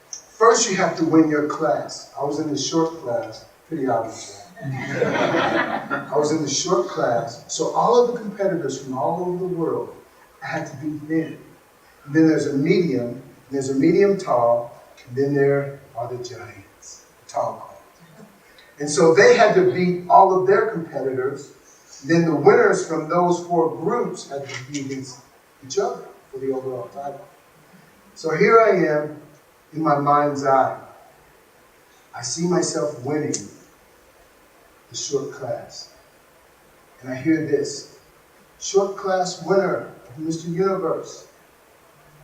First, you have to win your class. I was in the short class, pretty obvious. I was in the short class, so all of the competitors from all over the world I had to beat them. And then there's a medium tall, and then there are the giants, the tall class. And so they had to beat all of their competitors. Then the winners from those 4 groups had to be against each other for the overall title. So here I am in my mind's eye. I see myself winning the short class. And I hear this: short class winner of Mr. Universe,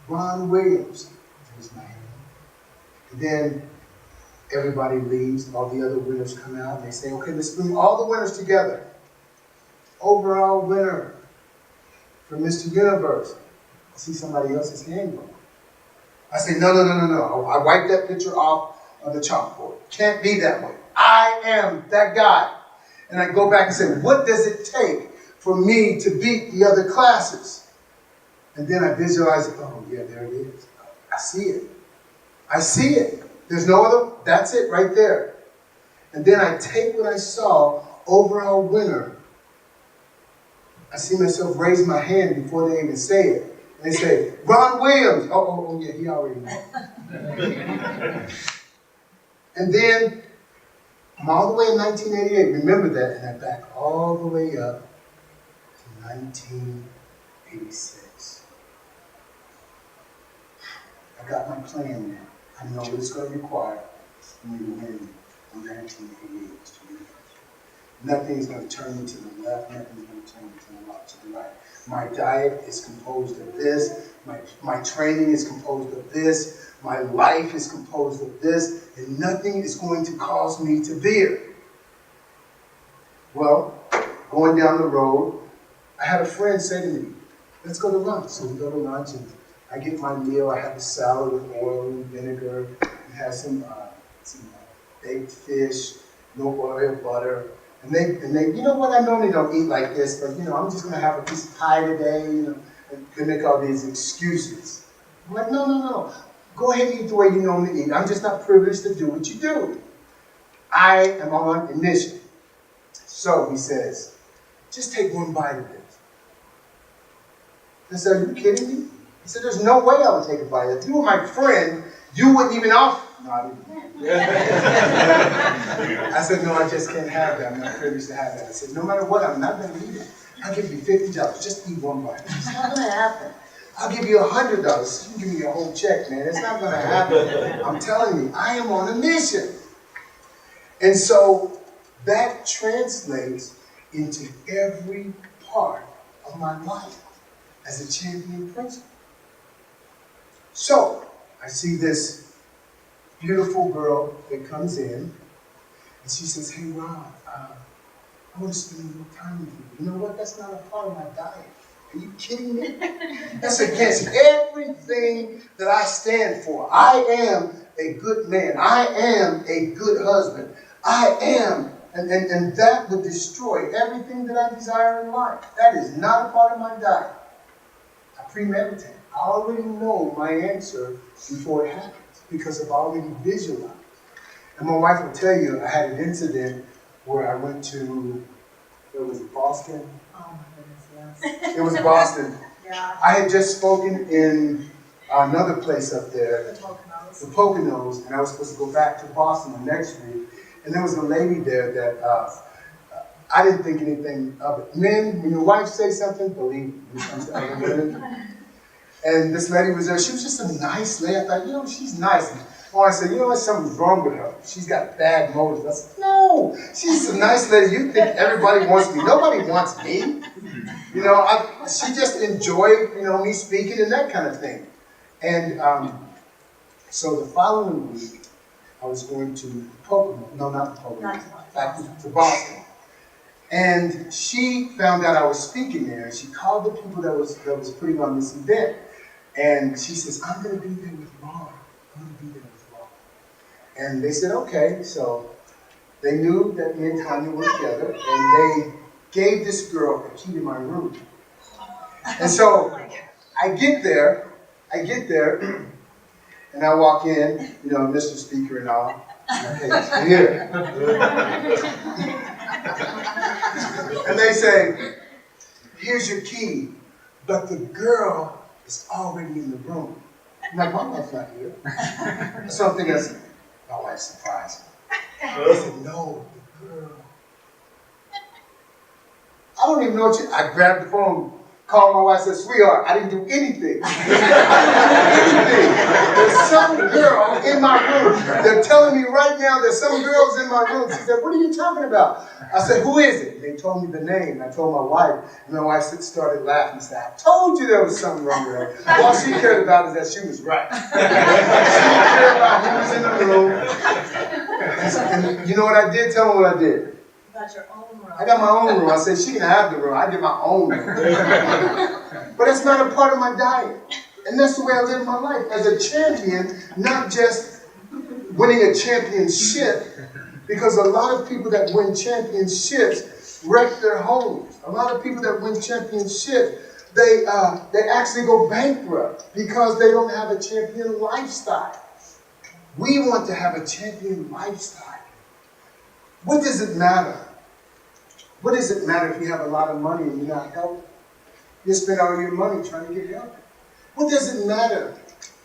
Ron Williams. There's my name. And then everybody leaves, all the other winners come out, and they say, okay, let's bring all the winners together. Overall winner for Mr. Universe. I see somebody else's hand go. I say, no. I wipe that picture off of the chalkboard. Can't be that way. I am that guy. And I go back and say, what does it take for me to beat the other classes? And then I visualize it. Oh, yeah, there it is. I see it. I see it. There's no other. That's it right there. And then I take what I saw, overall winner. I see myself raise my hand before they even say it. They say, Ron Williams. Oh, yeah, he already knows. And then I'm all the way in 1988. Remember that. And I back all the way up to 1986. I got my plan now. I know what it's going to require for me to win in 1988. Nothing is going to turn me to the left. Nothing is going to turn me to the left, to the right. My diet is composed of this. My training is composed of this. My life is composed of this. And nothing is going to cause me to veer. Well, going down the road, I had a friend say to me, let's go to lunch. So we go to lunch, and I get my meal. I have a salad with oil and vinegar. I have some baked fish, no oil, butter. And they, you know what, I normally don't eat like this, but I'm just gonna have a piece of pie today, and they make all these excuses. I'm like, no. Go ahead and eat the way you normally eat. I'm just not privileged to do what you do. I am on a mission. So he says, just take one bite of this. I said, are you kidding me? He said, there's no way I would take a bite of it. If you were my friend, you wouldn't even offer. No, I didn't. I said, no, I just can't have that. I'm not privileged to have that. I said, no matter what, I'm not going to eat it. I'll give you $50. Just eat one bite. It's not going to happen. I'll give you $100. You can give me your whole check, man. It's not going to happen. I'm telling you, I am on a mission. And so that translates into every part of my life as a champion principal. So I see this beautiful girl that comes in, and she says, hey, Ron, I want to spend a little time with you. You know what? That's not a part of my diet. Are you kidding me? That's against everything that I stand for. I am a good man. I am a good husband. I am, and that would destroy everything that I desire in life. That is not a part of my diet. I premeditate. I already know my answer before it happens because I've already visualized. And my wife will tell you, I had an incident where I went to, was it Boston? Oh my goodness, yes. It was Boston. Yeah. I had just spoken in another place up there, The Poconos. the Poconos, and I was supposed to go back to Boston the next week. And there was a lady there that I didn't think anything of it. Men, when your wife says something, believe it. When it comes to other women. And this lady was there. She was just a nice lady. I thought, she's nice. Oh, I said, what? Something's wrong with her. She's got bad motives. I said, no, she's a nice lady. You think everybody wants me? Nobody wants me. She just enjoyed, me speaking and that kind of thing. And so the following week, I was going to Pocono. No, not the Pocono. Back to Boston. And she found out I was speaking there. And she called the people that was putting on this event. And she says, I'm going to be there with Ron. I'm going to be there with Ron. And they said, okay. So they knew that me and Tanya were together. And they gave this girl a key to my room. And so I get there, and I walk in, Mr. Speaker and all. Okay, here. And they say, here's your key, but the girl is already in the room. I'm like, my wife's not here. So I'm thinking, my wife surprised me. I said, no, the girl. I don't even know what I grabbed the phone, called my wife, said, sweetheart, I didn't do anything. There's some girl in my room. They're telling me right now there's some girls in my room. She said, what are you talking about? I said, who is it? They told me the name. I told my wife, and my wife started laughing and said, I told you there was something wrong with her. All she cared about is that she was right. She didn't care about who was in the room. And you know what I did? Tell them what I did. Got your own room. I got my own room. I said, she can have the room. I get my own room. But it's not a part of my diet. And that's the way I live my life. As a champion, not just winning a championship, because a lot of people that win championships wreck their homes. A lot of people that win championships, they actually go bankrupt because they don't have a champion lifestyle. We want to have a champion lifestyle. What does it matter? What does it matter if you have a lot of money and you're not healthy? You spend all your money trying to get healthy. What does it matter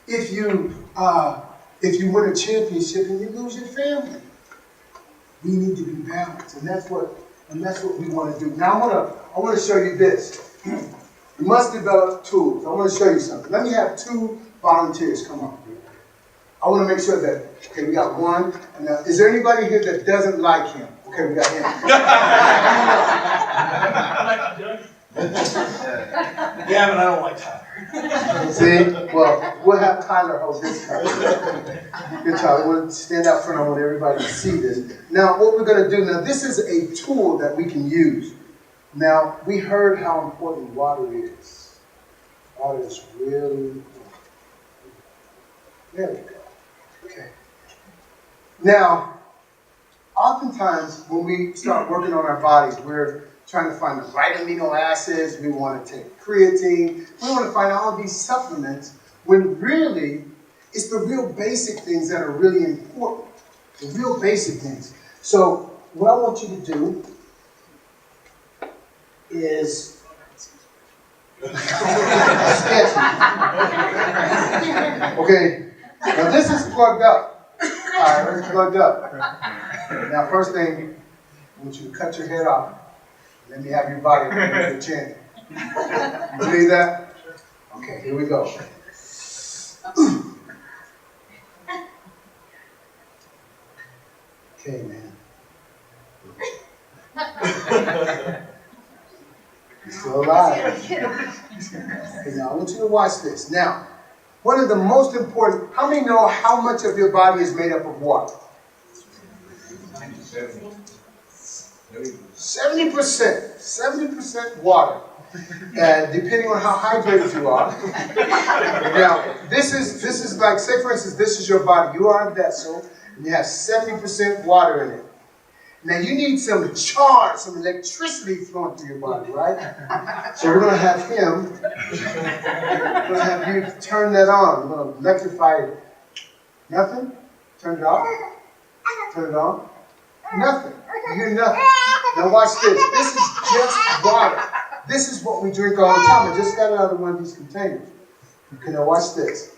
if you win a championship and you lose your family? We need to be balanced, and that's what we want to do. Now I want to show you this. You must develop tools. I want to show you something. Let me have 2 volunteers come on. I want to make sure that, okay, we got one. And now, is there anybody here that doesn't like him? Okay, we got him. Yeah, but I don't like Tyler. See? Well, we'll have Tyler hold this card. Good, Tyler. I want to stand out front. I want everybody to see this. Now, what we're going to do, now, this is a tool that we can use. Now, we heard how important water is. Water is really important. There we go. Okay. Now, oftentimes when we start working on our bodies, we're trying to find the right amino acids. We want to take creatine. We want to find all of these supplements when really it's the real basic things that are really important. The real basic things. So what I want you to do is okay. Now this is plugged up. All right, it's plugged up. Now, first thing, I want you to cut your head off. Let me have your body on the chin. You believe that? Okay, here we go. Okay, man. You're still alive. Okay, now I want you to watch this. Now, one of the most important, how many know how much of your body is made up of water? 70%. 70% water. Depending on how hydrated you are. Now, this is like, say for instance, this is your body. You are a vessel, and you have 70% water in it. Now you need some charge, some electricity flowing through your body, right? So we're going to have him, we're going to have you turn that on. We're going to electrify it. Nothing? Turn it off? Turn it on? Nothing. You hear nothing. Now watch this. This is just water. This is what we drink all the time. I just got it out of one of these containers. Okay, now watch this.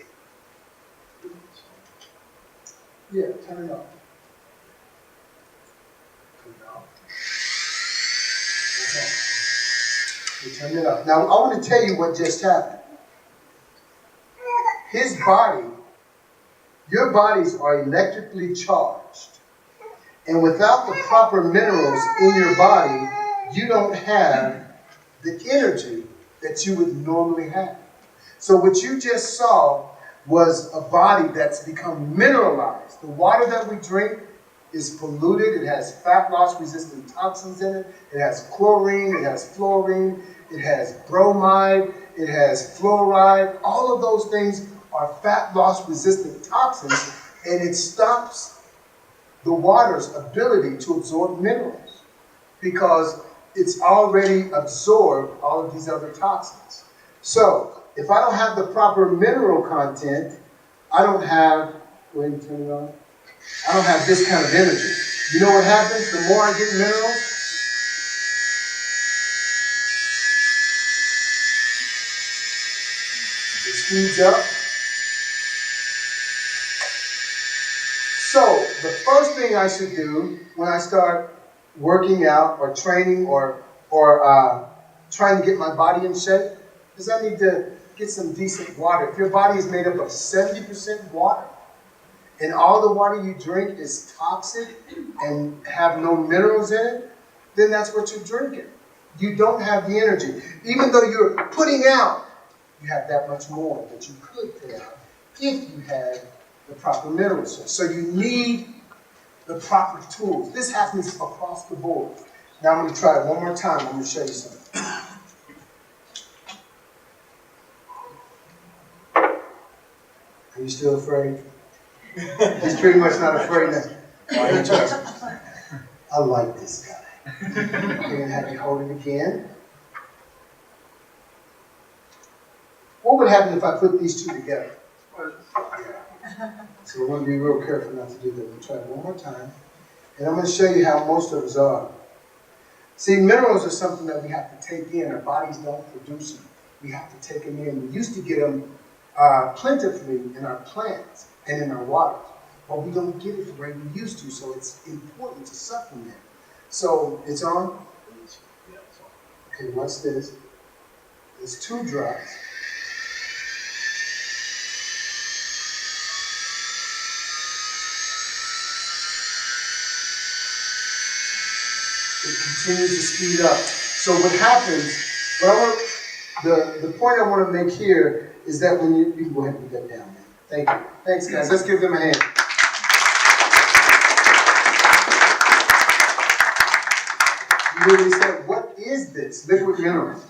Yeah, turn it off. Turn it up. Now, I want to tell you what just happened. His body, your bodies are electrically charged. And without the proper minerals in your body, you don't have the energy that you would normally have. So what you just saw was a body that's become mineralized. The water that we drink is polluted. It has fat loss resistant toxins in it. It has chlorine, it has fluorine, it has bromide, it has fluoride. All of those things are fat loss resistant toxins, and it stops the water's ability to absorb minerals because it's already absorbed all of these other toxins. So if I don't have the proper mineral content, I don't have, go ahead and turn it on. I don't have this kind of energy. You know what happens? The more I get minerals, it speeds up. So the first thing I should do when I start working out or training or trying to get my body in shape is I need to get some decent water. If your body is made up of 70% water, and all the water you drink is toxic and have no minerals in it, then that's what you're drinking. You don't have the energy. Even though you're putting out, you have that much more that you could put out if you had the proper minerals. So you need the proper tools. This happens across the board. Now I'm going to try it one more time. I'm going to show you something. Are you still afraid? He's pretty much not afraid now. Why you trust me? I like this guy. I'm going to have you hold it again. What would happen if I put these two together? So we're going to be real careful not to do that. We'll try it one more time. And I'm going to show you how most of us are. See, minerals are something that we have to take in. Our bodies don't produce them. We have to take them in. We used to get them plentifully in our plants and in our water, but we don't get it the way we used to, so it's important to supplement. So, it's on? Okay, watch this. It's 2 drops. It continues to speed up. So what happens, the point I want to make here is that when you can go ahead and put that down, man. Thank you. Thanks, guys. Let's give them a hand. You literally said, what is this? Liquid minerals.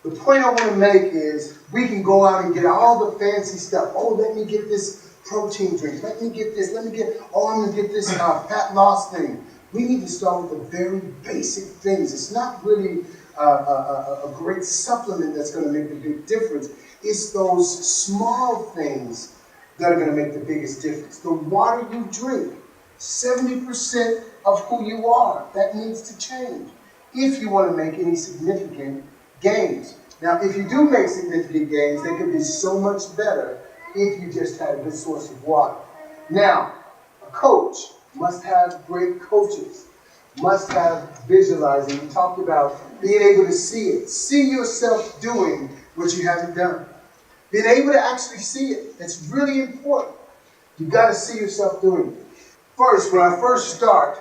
The point I want to make is we can go out and get all the fancy stuff. Oh, let me get this protein drink. Let me get this. I'm going to get this fat loss thing. We need to start with the very basic things. It's not really a great supplement that's going to make the big difference. It's those small things that are going to make the biggest difference. The water you drink, 70% of who you are. That needs to change if you want to make any significant gains. Now, if you do make significant gains, they could be so much better if you just had a good source of water. Now, a coach must have great coaches, must have visualizing. We talked about being able to see it. See yourself doing what you haven't done. Being able to actually see it. That's really important. You've got to see yourself doing it. First, when I first start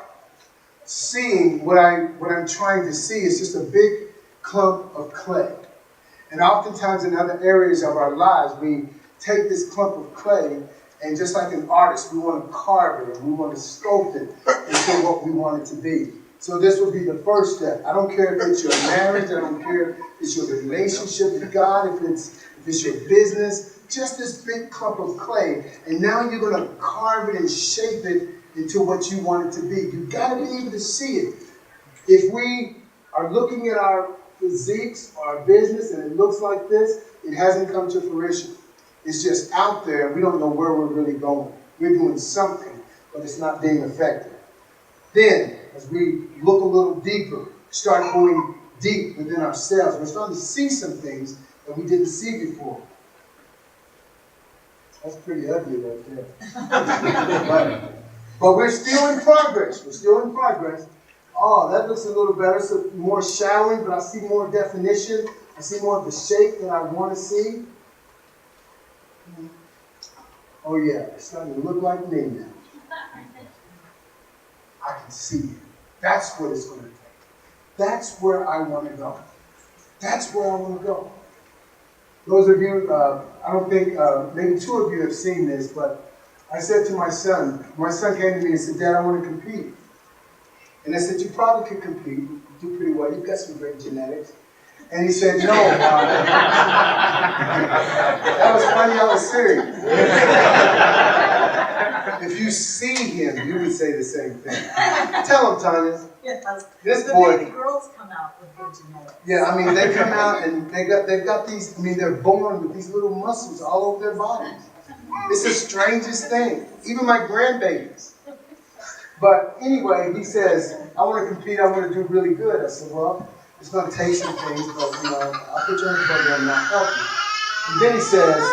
seeing what I'm trying to see is just a big clump of clay. And oftentimes in other areas of our lives, we take this clump of clay and just like an artist, we want to carve it and we want to sculpt it into what we want it to be. So this will be the first step. I don't care if it's your marriage, I don't care if it's your relationship with God, if it's your business, just this big clump of clay. And now you're going to carve it and shape it into what you want it to be. You've got to be able to see it. If we are looking at our physiques, our business, and it looks like this, it hasn't come to fruition. It's just out there. We don't know where we're really going. We're doing something, but it's not being effective. Then, as we look a little deeper, start going deep within ourselves, we're starting to see some things that we didn't see before. That's pretty ugly right there. But we're still in progress. We're still in progress. Oh, that looks a little better. So more shadowing, but I see more definition. I see more of the shape that I want to see. Oh yeah, it's starting to look like me now. I can see it. That's what it's going to take. That's where I want to go. That's where I want to go. Those of you, I don't think, maybe two of you have seen this, but I said to my son came to me and said, Dad, I want to compete. And I said, you probably could compete. You do pretty well. You've got some great genetics. And he said, no. That was funny. I was serious. If you see him, you would say the same thing. Tell him, Tanya. Yes. This the boy. baby girls come out with good genetics. Yeah, I mean, they come out and they've got these, I mean, they're born with these little muscles all over their bodies. It's the strangest thing. Even my grandbabies. But anyway, he says, I want to compete, I want to do really good. I said, well, it's going to take some things, but, I'll put you on the program and I'll help you. And then he says,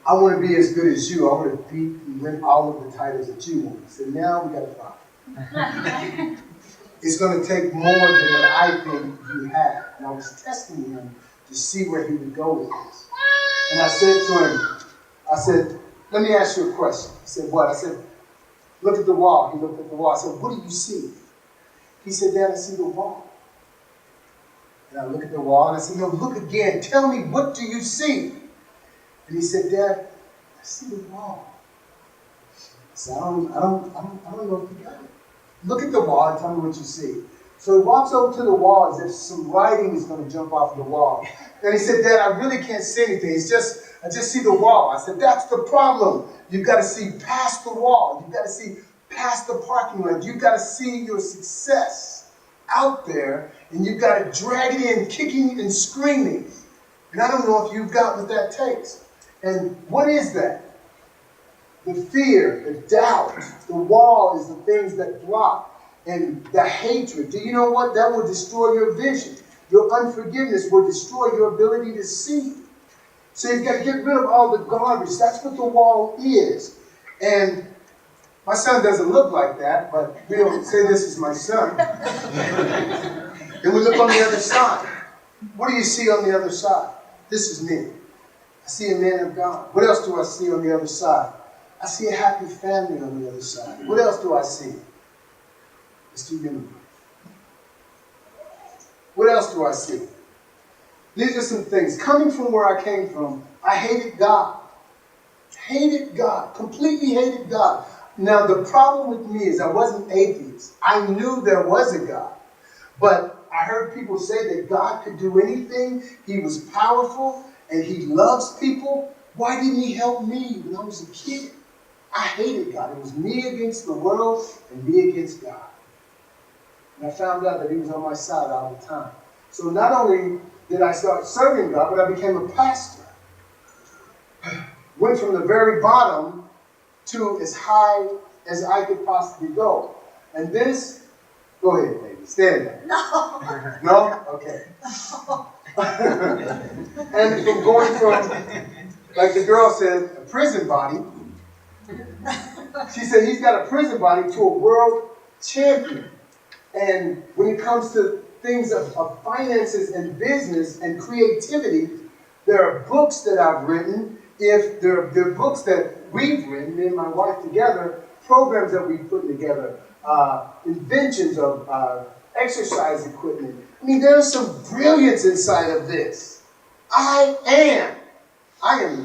I want to be as good as you. I want to beat and win all of the titles that you want. I said, now we got a problem. It's going to take more than what I think you have. And I was testing him to see where he would go with this. And I said to him, let me ask you a question. He said, what? I said, look at the wall. He looked at the wall. I said, what do you see? He said, Dad, I see the wall. And I look at the wall and I said, no, look again. Tell me, what do you see? And he said, Dad, I see the wall. I said, I don't know if you got it. Look at the wall and tell me what you see. So he walks over to the wall as if some writing is going to jump off the wall. And he said, Dad, I really can't see anything. I just see the wall. I said, that's the problem. You've got to see past the wall. You've got to see past the parking lot. You've got to see your success out there, and you've got to drag it in, kicking and screaming. And I don't know if you've got what that takes. And what is that? The fear, the doubt, the wall is the things that block, and the hatred. Do you know what? That will destroy your vision. Your unforgiveness will destroy your ability to see. So you've got to get rid of all the garbage. That's what the wall is. And my son doesn't look like that, but we don't say this is my son. And we look on the other side. What do you see on the other side? This is me. I see a man of God. What else do I see on the other side? I see a happy family on the other side. What else do I see? It's the universe. What else do I see? These are some things. Coming from where I came from, I hated God. Hated God. Completely hated God. Now, the problem with me is I wasn't atheist. I knew there was a God. But I heard people say that God could do anything. He was powerful and he loves people. Why didn't he help me when I was a kid? I hated God. It was me against the world and me against God. And I found out that he was on my side all the time. So not only did I start serving God, but I became a pastor. Went from the very bottom to as high as I could possibly go. And this, go ahead, baby, stand there. No. No? Okay. And from going from, like the girl said, a prison body, she said he's got a prison body to a world champion. And when it comes to things of finances and business and creativity, there are books that I've written. If there are books that we've written, me and my wife together, programs that we've put together, inventions of exercise equipment. I mean, there's some brilliance inside of this. I am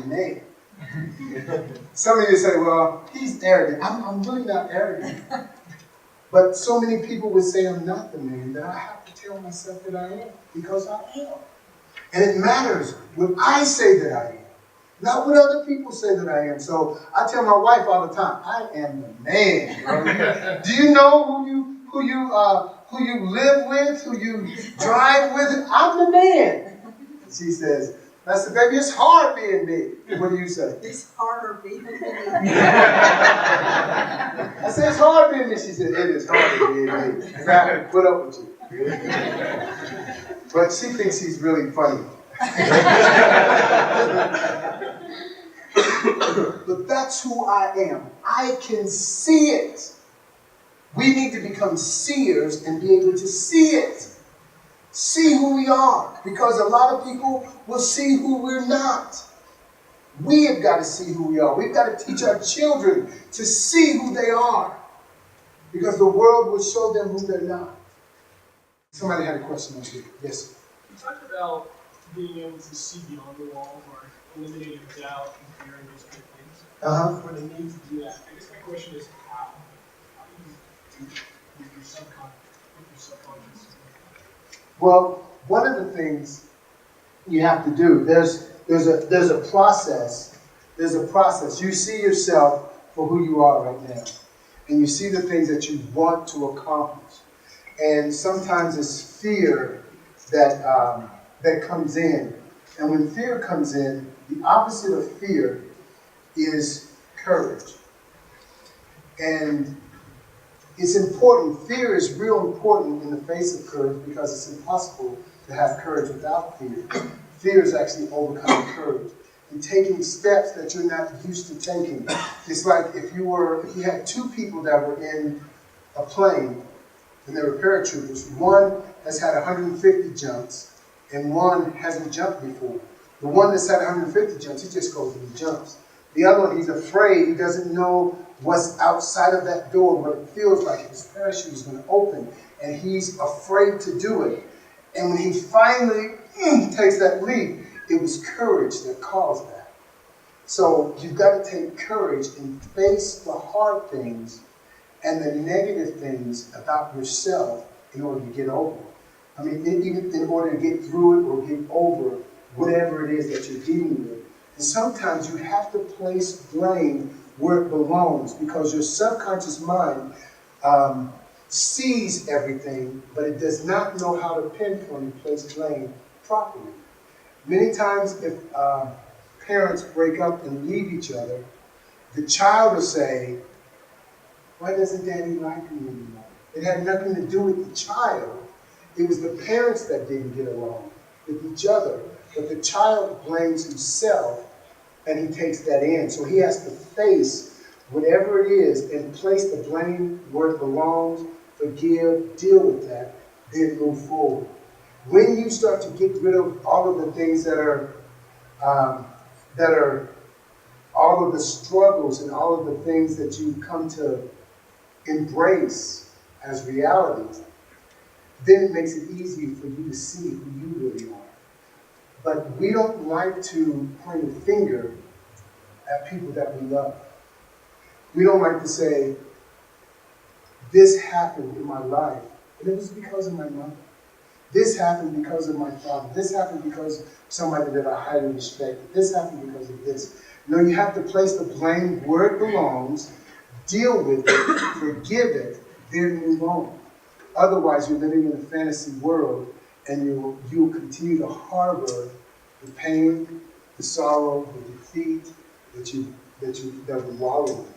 the man. Some of you say, well, he's arrogant. I'm really not arrogant. But so many people would say I'm not the man that I have to tell myself that I am, because I am. And it matters when I say that I am. Not what other people say that I am. So I tell my wife all the time, I am the man, bro. Do you know who you live with, who you drive with? I'm the man. She says, I said, baby, it's hard being me. What do you say? It's harder being me. I said, it's hard being me. She said, it is hard being me. I got to put up with you. But she thinks he's really funny. But that's who I am. I can see it. We need to become seers and be able to see it. See who we are. Because a lot of people will see who we're not. We have got to see who we are. We've got to teach our children to see who they are. Because the world will show them who they're not. Somebody had a question over here. Yes, sir. You talked about being able to see beyond the wall or eliminating doubt and fear and those kind of things. Uh-huh. Or the need to do that. I guess my question is how? How do you do with your subconscious? Well, one of the things you have to do, there's a process. There's a process. You see yourself for who you are right now. And you see the things that you want to accomplish. And sometimes it's fear that comes in. And when fear comes in, the opposite of fear is courage. And it's important. Fear is real important in the face of courage because it's impossible to have courage without fear. Fear is actually overcoming courage and taking steps that you're not used to taking. It's like if you had two people that were in a plane and they were paratroopers. One has had 150 jumps and one hasn't jumped before. The one that's had 150 jumps, he just goes and he jumps. The other one, he's afraid. He doesn't know what's outside of that door, what it feels like. His parachute is going to open, and he's afraid to do it. And when he finally takes that leap, it was courage that caused that. So you've got to take courage and face the hard things and the negative things about yourself in order to get over it. I mean, even in order to get through it or get over whatever it is that you're dealing with. And sometimes you have to place blame where it belongs because your subconscious mind sees everything, but it does not know how to pinpoint and place blame properly. Many times if parents break up and leave each other, the child will say, why doesn't daddy like me anymore? It had nothing to do with the child. It was the parents that didn't get along with each other. But the child blames himself and he takes that in. So he has to face whatever it is and place the blame where it belongs, forgive, deal with that, then move forward. When you start to get rid of all of the things that are all of the struggles and all of the things that you come to embrace as realities, then it makes it easier for you to see who you really are. But we don't like to point a finger at people that we love. We don't like to say, this happened in my life, and it was because of my mother. This happened because of my father. This happened because of somebody that I highly respect. This happened because of this. No, you have to place the blame where it belongs, deal with it, forgive it, then move on. Otherwise, you're living in a fantasy world, and you'll continue to harbor the pain, the sorrow, the defeat that we wallow in.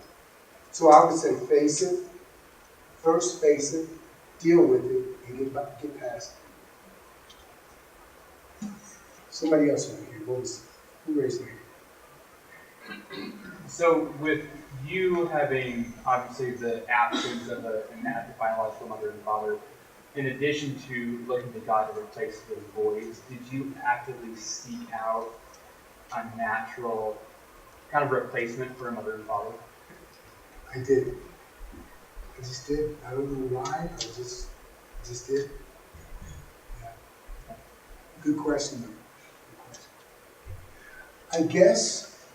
So I would say face it. First face it, deal with it, and get past it. Somebody else over here. Who raised their hand? So with you having obviously the absence of a natural biological mother and father, in addition to looking to God to replace those voids, did you actively seek out a natural kind of replacement for a mother and father? I did. I just did. I don't know why. I just did. Yeah. Good question, though. Good question. I guess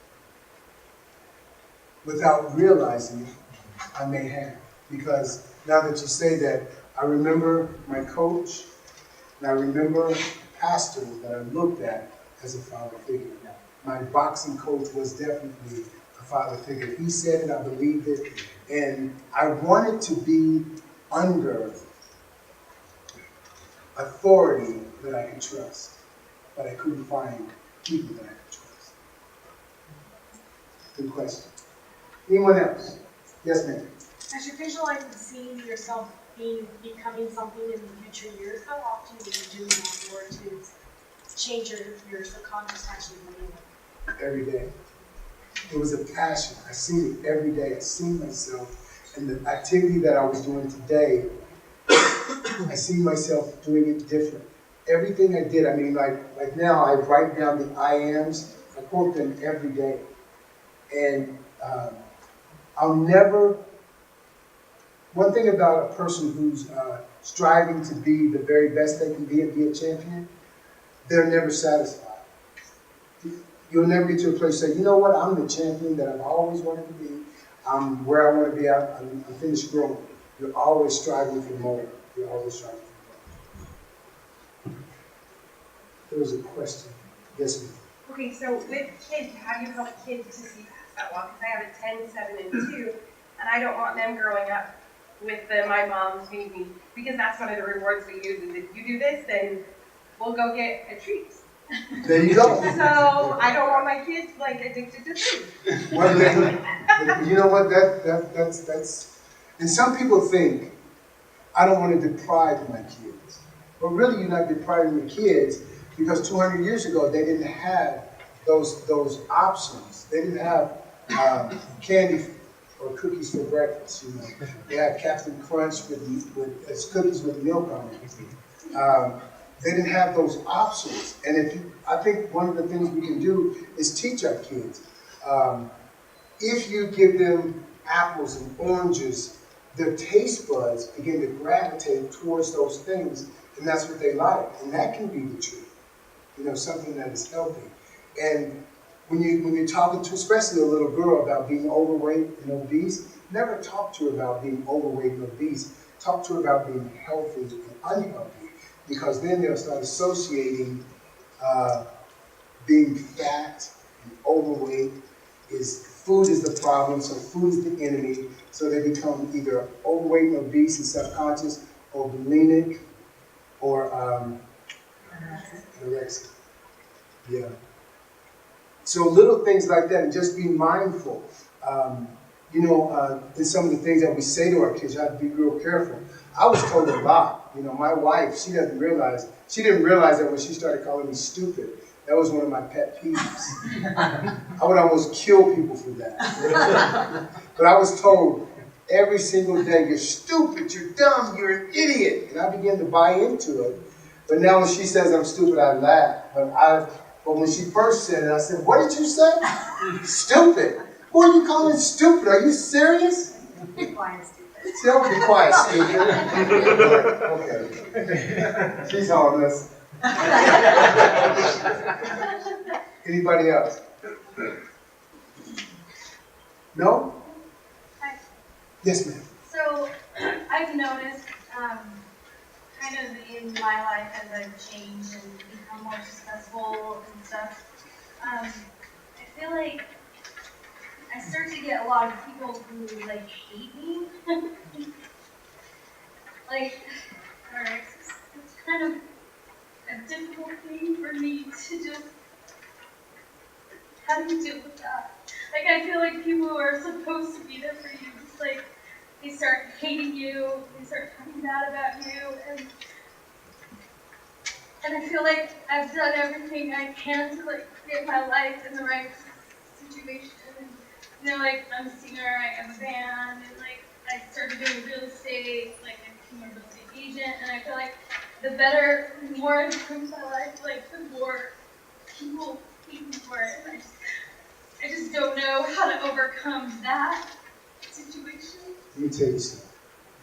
without realizing it, I may have. Because now that you say that, I remember my coach, and I remember the pastor that I looked at as a father figure. my boxing coach was definitely a father figure. He said it, I believed it, and I wanted to be under authority that I could trust, but I couldn't find people that I could trust. Good question. Anyone else? Yes, ma'am. As you're visualizing seeing yourself becoming something in the future years, how often do you do that or to change your subconscious actually believe it? Every day. It was a passion. I seen it every day. I seen myself, and the activity that I was doing today, I see myself doing it different. Everything I did, I mean, like now, I write down the I ams. I quote them every day, and I'll never. One thing about a person who's striving to be the very best they can be and be a champion, they're never satisfied. You'll never get to a place where say, you know what, I'm the champion that I've always wanted to be. I'm where I want to be. I'm finished growing. You're always striving for more. You're always striving for more. There was a question. Yes, ma'am. Okay, so with kids, how do you help kids to see past that wall? Because I have a 10, 7, and 2, and I don't want them growing up with my mom's made me, because that's one of the rewards we use is if you do this, then we'll go get a treat. There you go. So I don't want my kids like addicted to food. Well, you know what? That's. And some people think I don't want to deprive my kids, but really you're not depriving your kids because 200 years ago they didn't have those options. They didn't have candy or cookies for breakfast. You know, they had Captain Crunch with cookies with milk on it. They didn't have those options, and I think one of the things we can do is teach our kids. If you give them apples and oranges, their taste buds begin to gravitate towards those things, and that's what they like, and that can be the truth. You know, something that is healthy. And when you're talking to, especially a little girl, about being overweight and obese, never talk to her about being overweight and obese. Talk to her about being healthy and unhealthy. Because then they'll start associating being fat and overweight food is the problem, so food is the enemy. So they become either overweight and obese and subconscious, or bulimic, or anorexic. Yeah. So little things like that, and just be mindful. In some of the things that we say to our kids, you have to be real careful. I was told a lot. You know, my wife, she didn't realize that when she started calling me stupid. That was one of my pet peeves. I would almost kill people for that. But I was told every single day, you're stupid, you're dumb, you're an idiot. And I began to buy into it. But now when she says I'm stupid, I laugh. But when she first said it, I said, what did you say? Stupid. Who are you calling stupid? Are you serious? Be quiet, stupid. Still be quiet, stupid. Okay. She's on us. Anybody else? No? Hi. Yes, ma'am. So I've noticed kind of in my life as I've changed and become more successful and stuff, I feel like I start to get a lot of people who like hate me. Like, alright, it's kind of a difficult thing for me to just, how do you deal with that? Like, I feel like people who are supposed to be there for you, just like, they start hating you, they start talking bad about you, and I feel like I've done everything I can to like get my life in the right situation. And, you know, like, I'm a singer, I have a band, and like, I started doing real estate, like I became a real estate agent, and I feel like the more I improve my life, like the more people hate me for it. And I just don't know how to overcome that situation. Let me tell you something.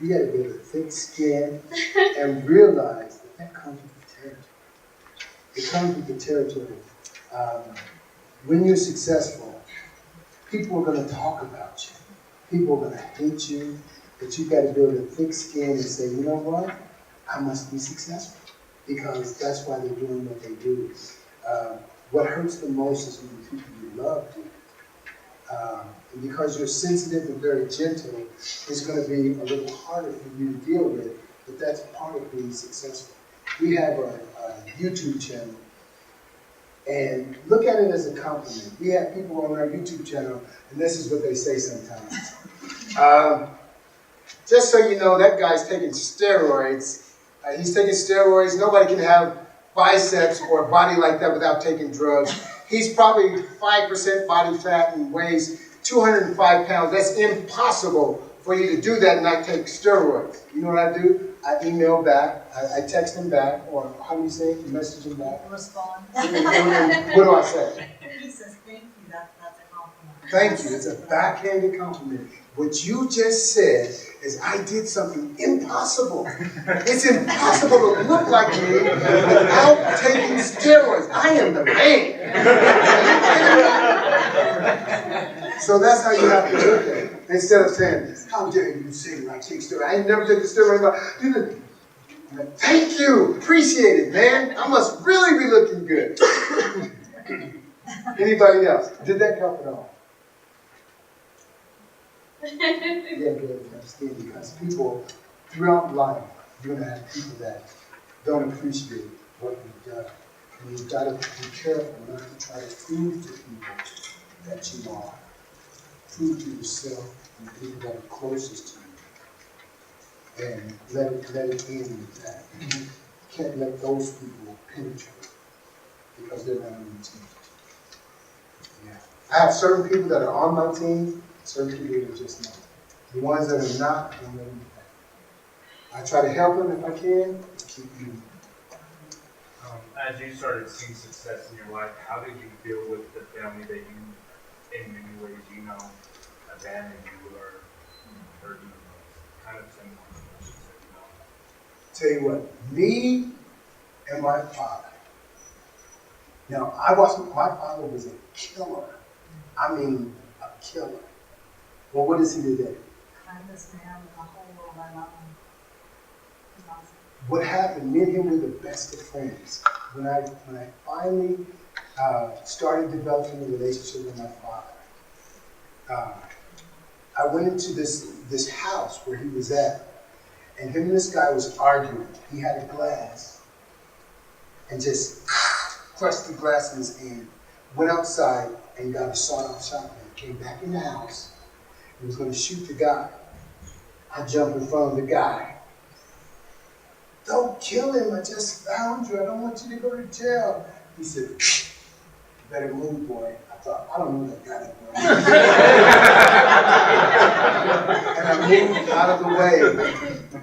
You gotta get a thick skin and realize that comes with the territory. It comes with the territory. When you're successful, people are gonna talk about you. People are gonna hate you, but you gotta build a thick skin and say, you know what? I must be successful, because that's why they're doing what they do. what hurts the most is when the people you love do. And because you're sensitive and very gentle, it's going to be a little harder for you to deal with, but that's part of being successful. We have a YouTube channel, and look at it as a compliment. We have people on our YouTube channel, and this is what they say sometimes. Just so you know, that guy's taking steroids. He's taking steroids. Nobody can have biceps or a body like that without taking drugs. He's probably 5% body fat and weighs 205 pounds. That's impossible for you to do that and not take steroids. You know what I do? I email back, I text him back, or how do you say it? You message him back? Respond. What do I say? He says, thank you, that's a compliment. Thank you. It's a backhanded compliment. What you just said is I did something impossible. It's impossible to look like me without taking steroids. I am the man. So that's how you have to look at it. Instead of saying, how dare you say that I take steroids? I ain't never taken steroids. Thank you. Appreciate it, man. I must really be looking good. Anybody else? Did that help at all? Yeah, good. Understand, because people throughout life, you're going to have people that don't appreciate what you've done. And you've got to be careful not to try to prove to people that you are. Prove to yourself and the people that are closest to you. And let it end with that. You can't let those people penetrate because they're not on your team. Yeah. I have certain people that are on my team, certain people that are just not. The ones that are not, I don't let them back. I try to help them if I can, keep moving. As you started seeing success in your life, how did you deal with the family that you, in many ways, you know, abandoned you or hurt you? Kind of similar to what you said, Tell you what, me and my father. Now, my father was a killer. I mean, a killer. Well, what is he today? Kindness to him and the whole world I love him. He's awesome. What happened, me and him were the best of friends. When I finally started developing a relationship with my father, I went into this house where he was at, and him and this guy was arguing. He had a glass and just crushed the glass in his hand, went outside and got a sawed-off shotgun, came back in the house, and was going to shoot the guy. I jumped in front of the guy. Don't kill him, I just found you. I don't want you to go to jail. He said, you better move, boy. I thought, I don't know that guy that well. And I moved out of the way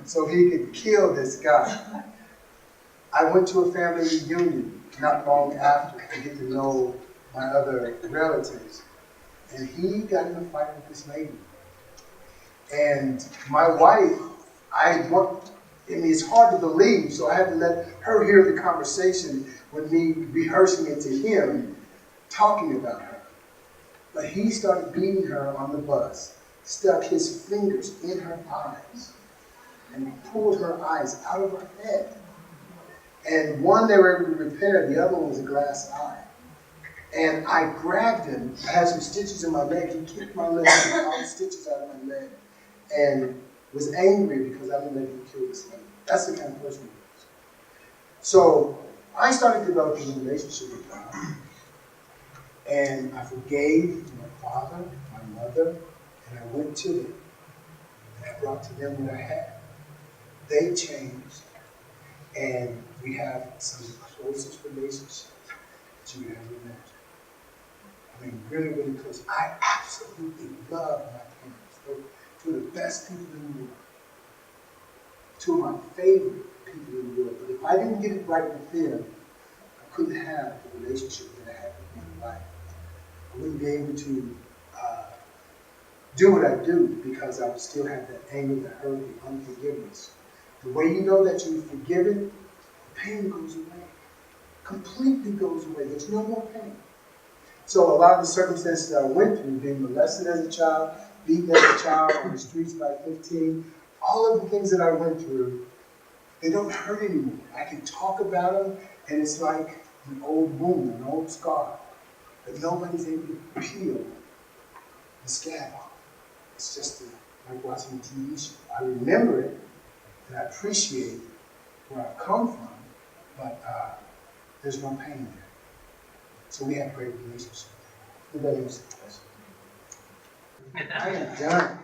so he could kill this guy. I went to a family reunion not long after to get to know my other relatives. And he got in a fight with this lady. And my wife, it's hard to believe, so I had to let her hear the conversation with me rehearsing it to him, talking about her. But he started beating her on the bus, stuck his fingers in her eyes, and pulled her eyes out of her head. And one they were able to repair, the other one was a glass eye. And I grabbed him, I had some stitches in my leg, he kicked my leg, all the stitches out of my leg, and was angry because I didn't let him kill this lady. That's the kind of person he was. So I started developing a relationship with God, and I forgave my father, my mother, and I went to them, and I brought to them what I had. They changed, and we have some of the closest relationships that you would ever imagine. I mean, really, really close. I absolutely love my parents. They're two of the best people in the world. Two of my favorite people in the world. But if I didn't get it right with them, I couldn't have the relationship that I had with them in life. I wouldn't be able to do what I do because I would still have that anger, the hurt, the unforgiveness. The way you know that you're forgiven, the pain goes away. Completely goes away. There's no more pain. So a lot of the circumstances that I went through, being molested as a child, beaten as a child on the streets by 15, all of the things that I went through, they don't hurt anymore. I can talk about them, and it's like an old wound, an old scar, but nobody's able to peel the scab off. It's just like watching a TV show. I remember it, and I appreciate where I've come from, but there's no pain there. So we have a great relationship. Anybody else have a question? I am done.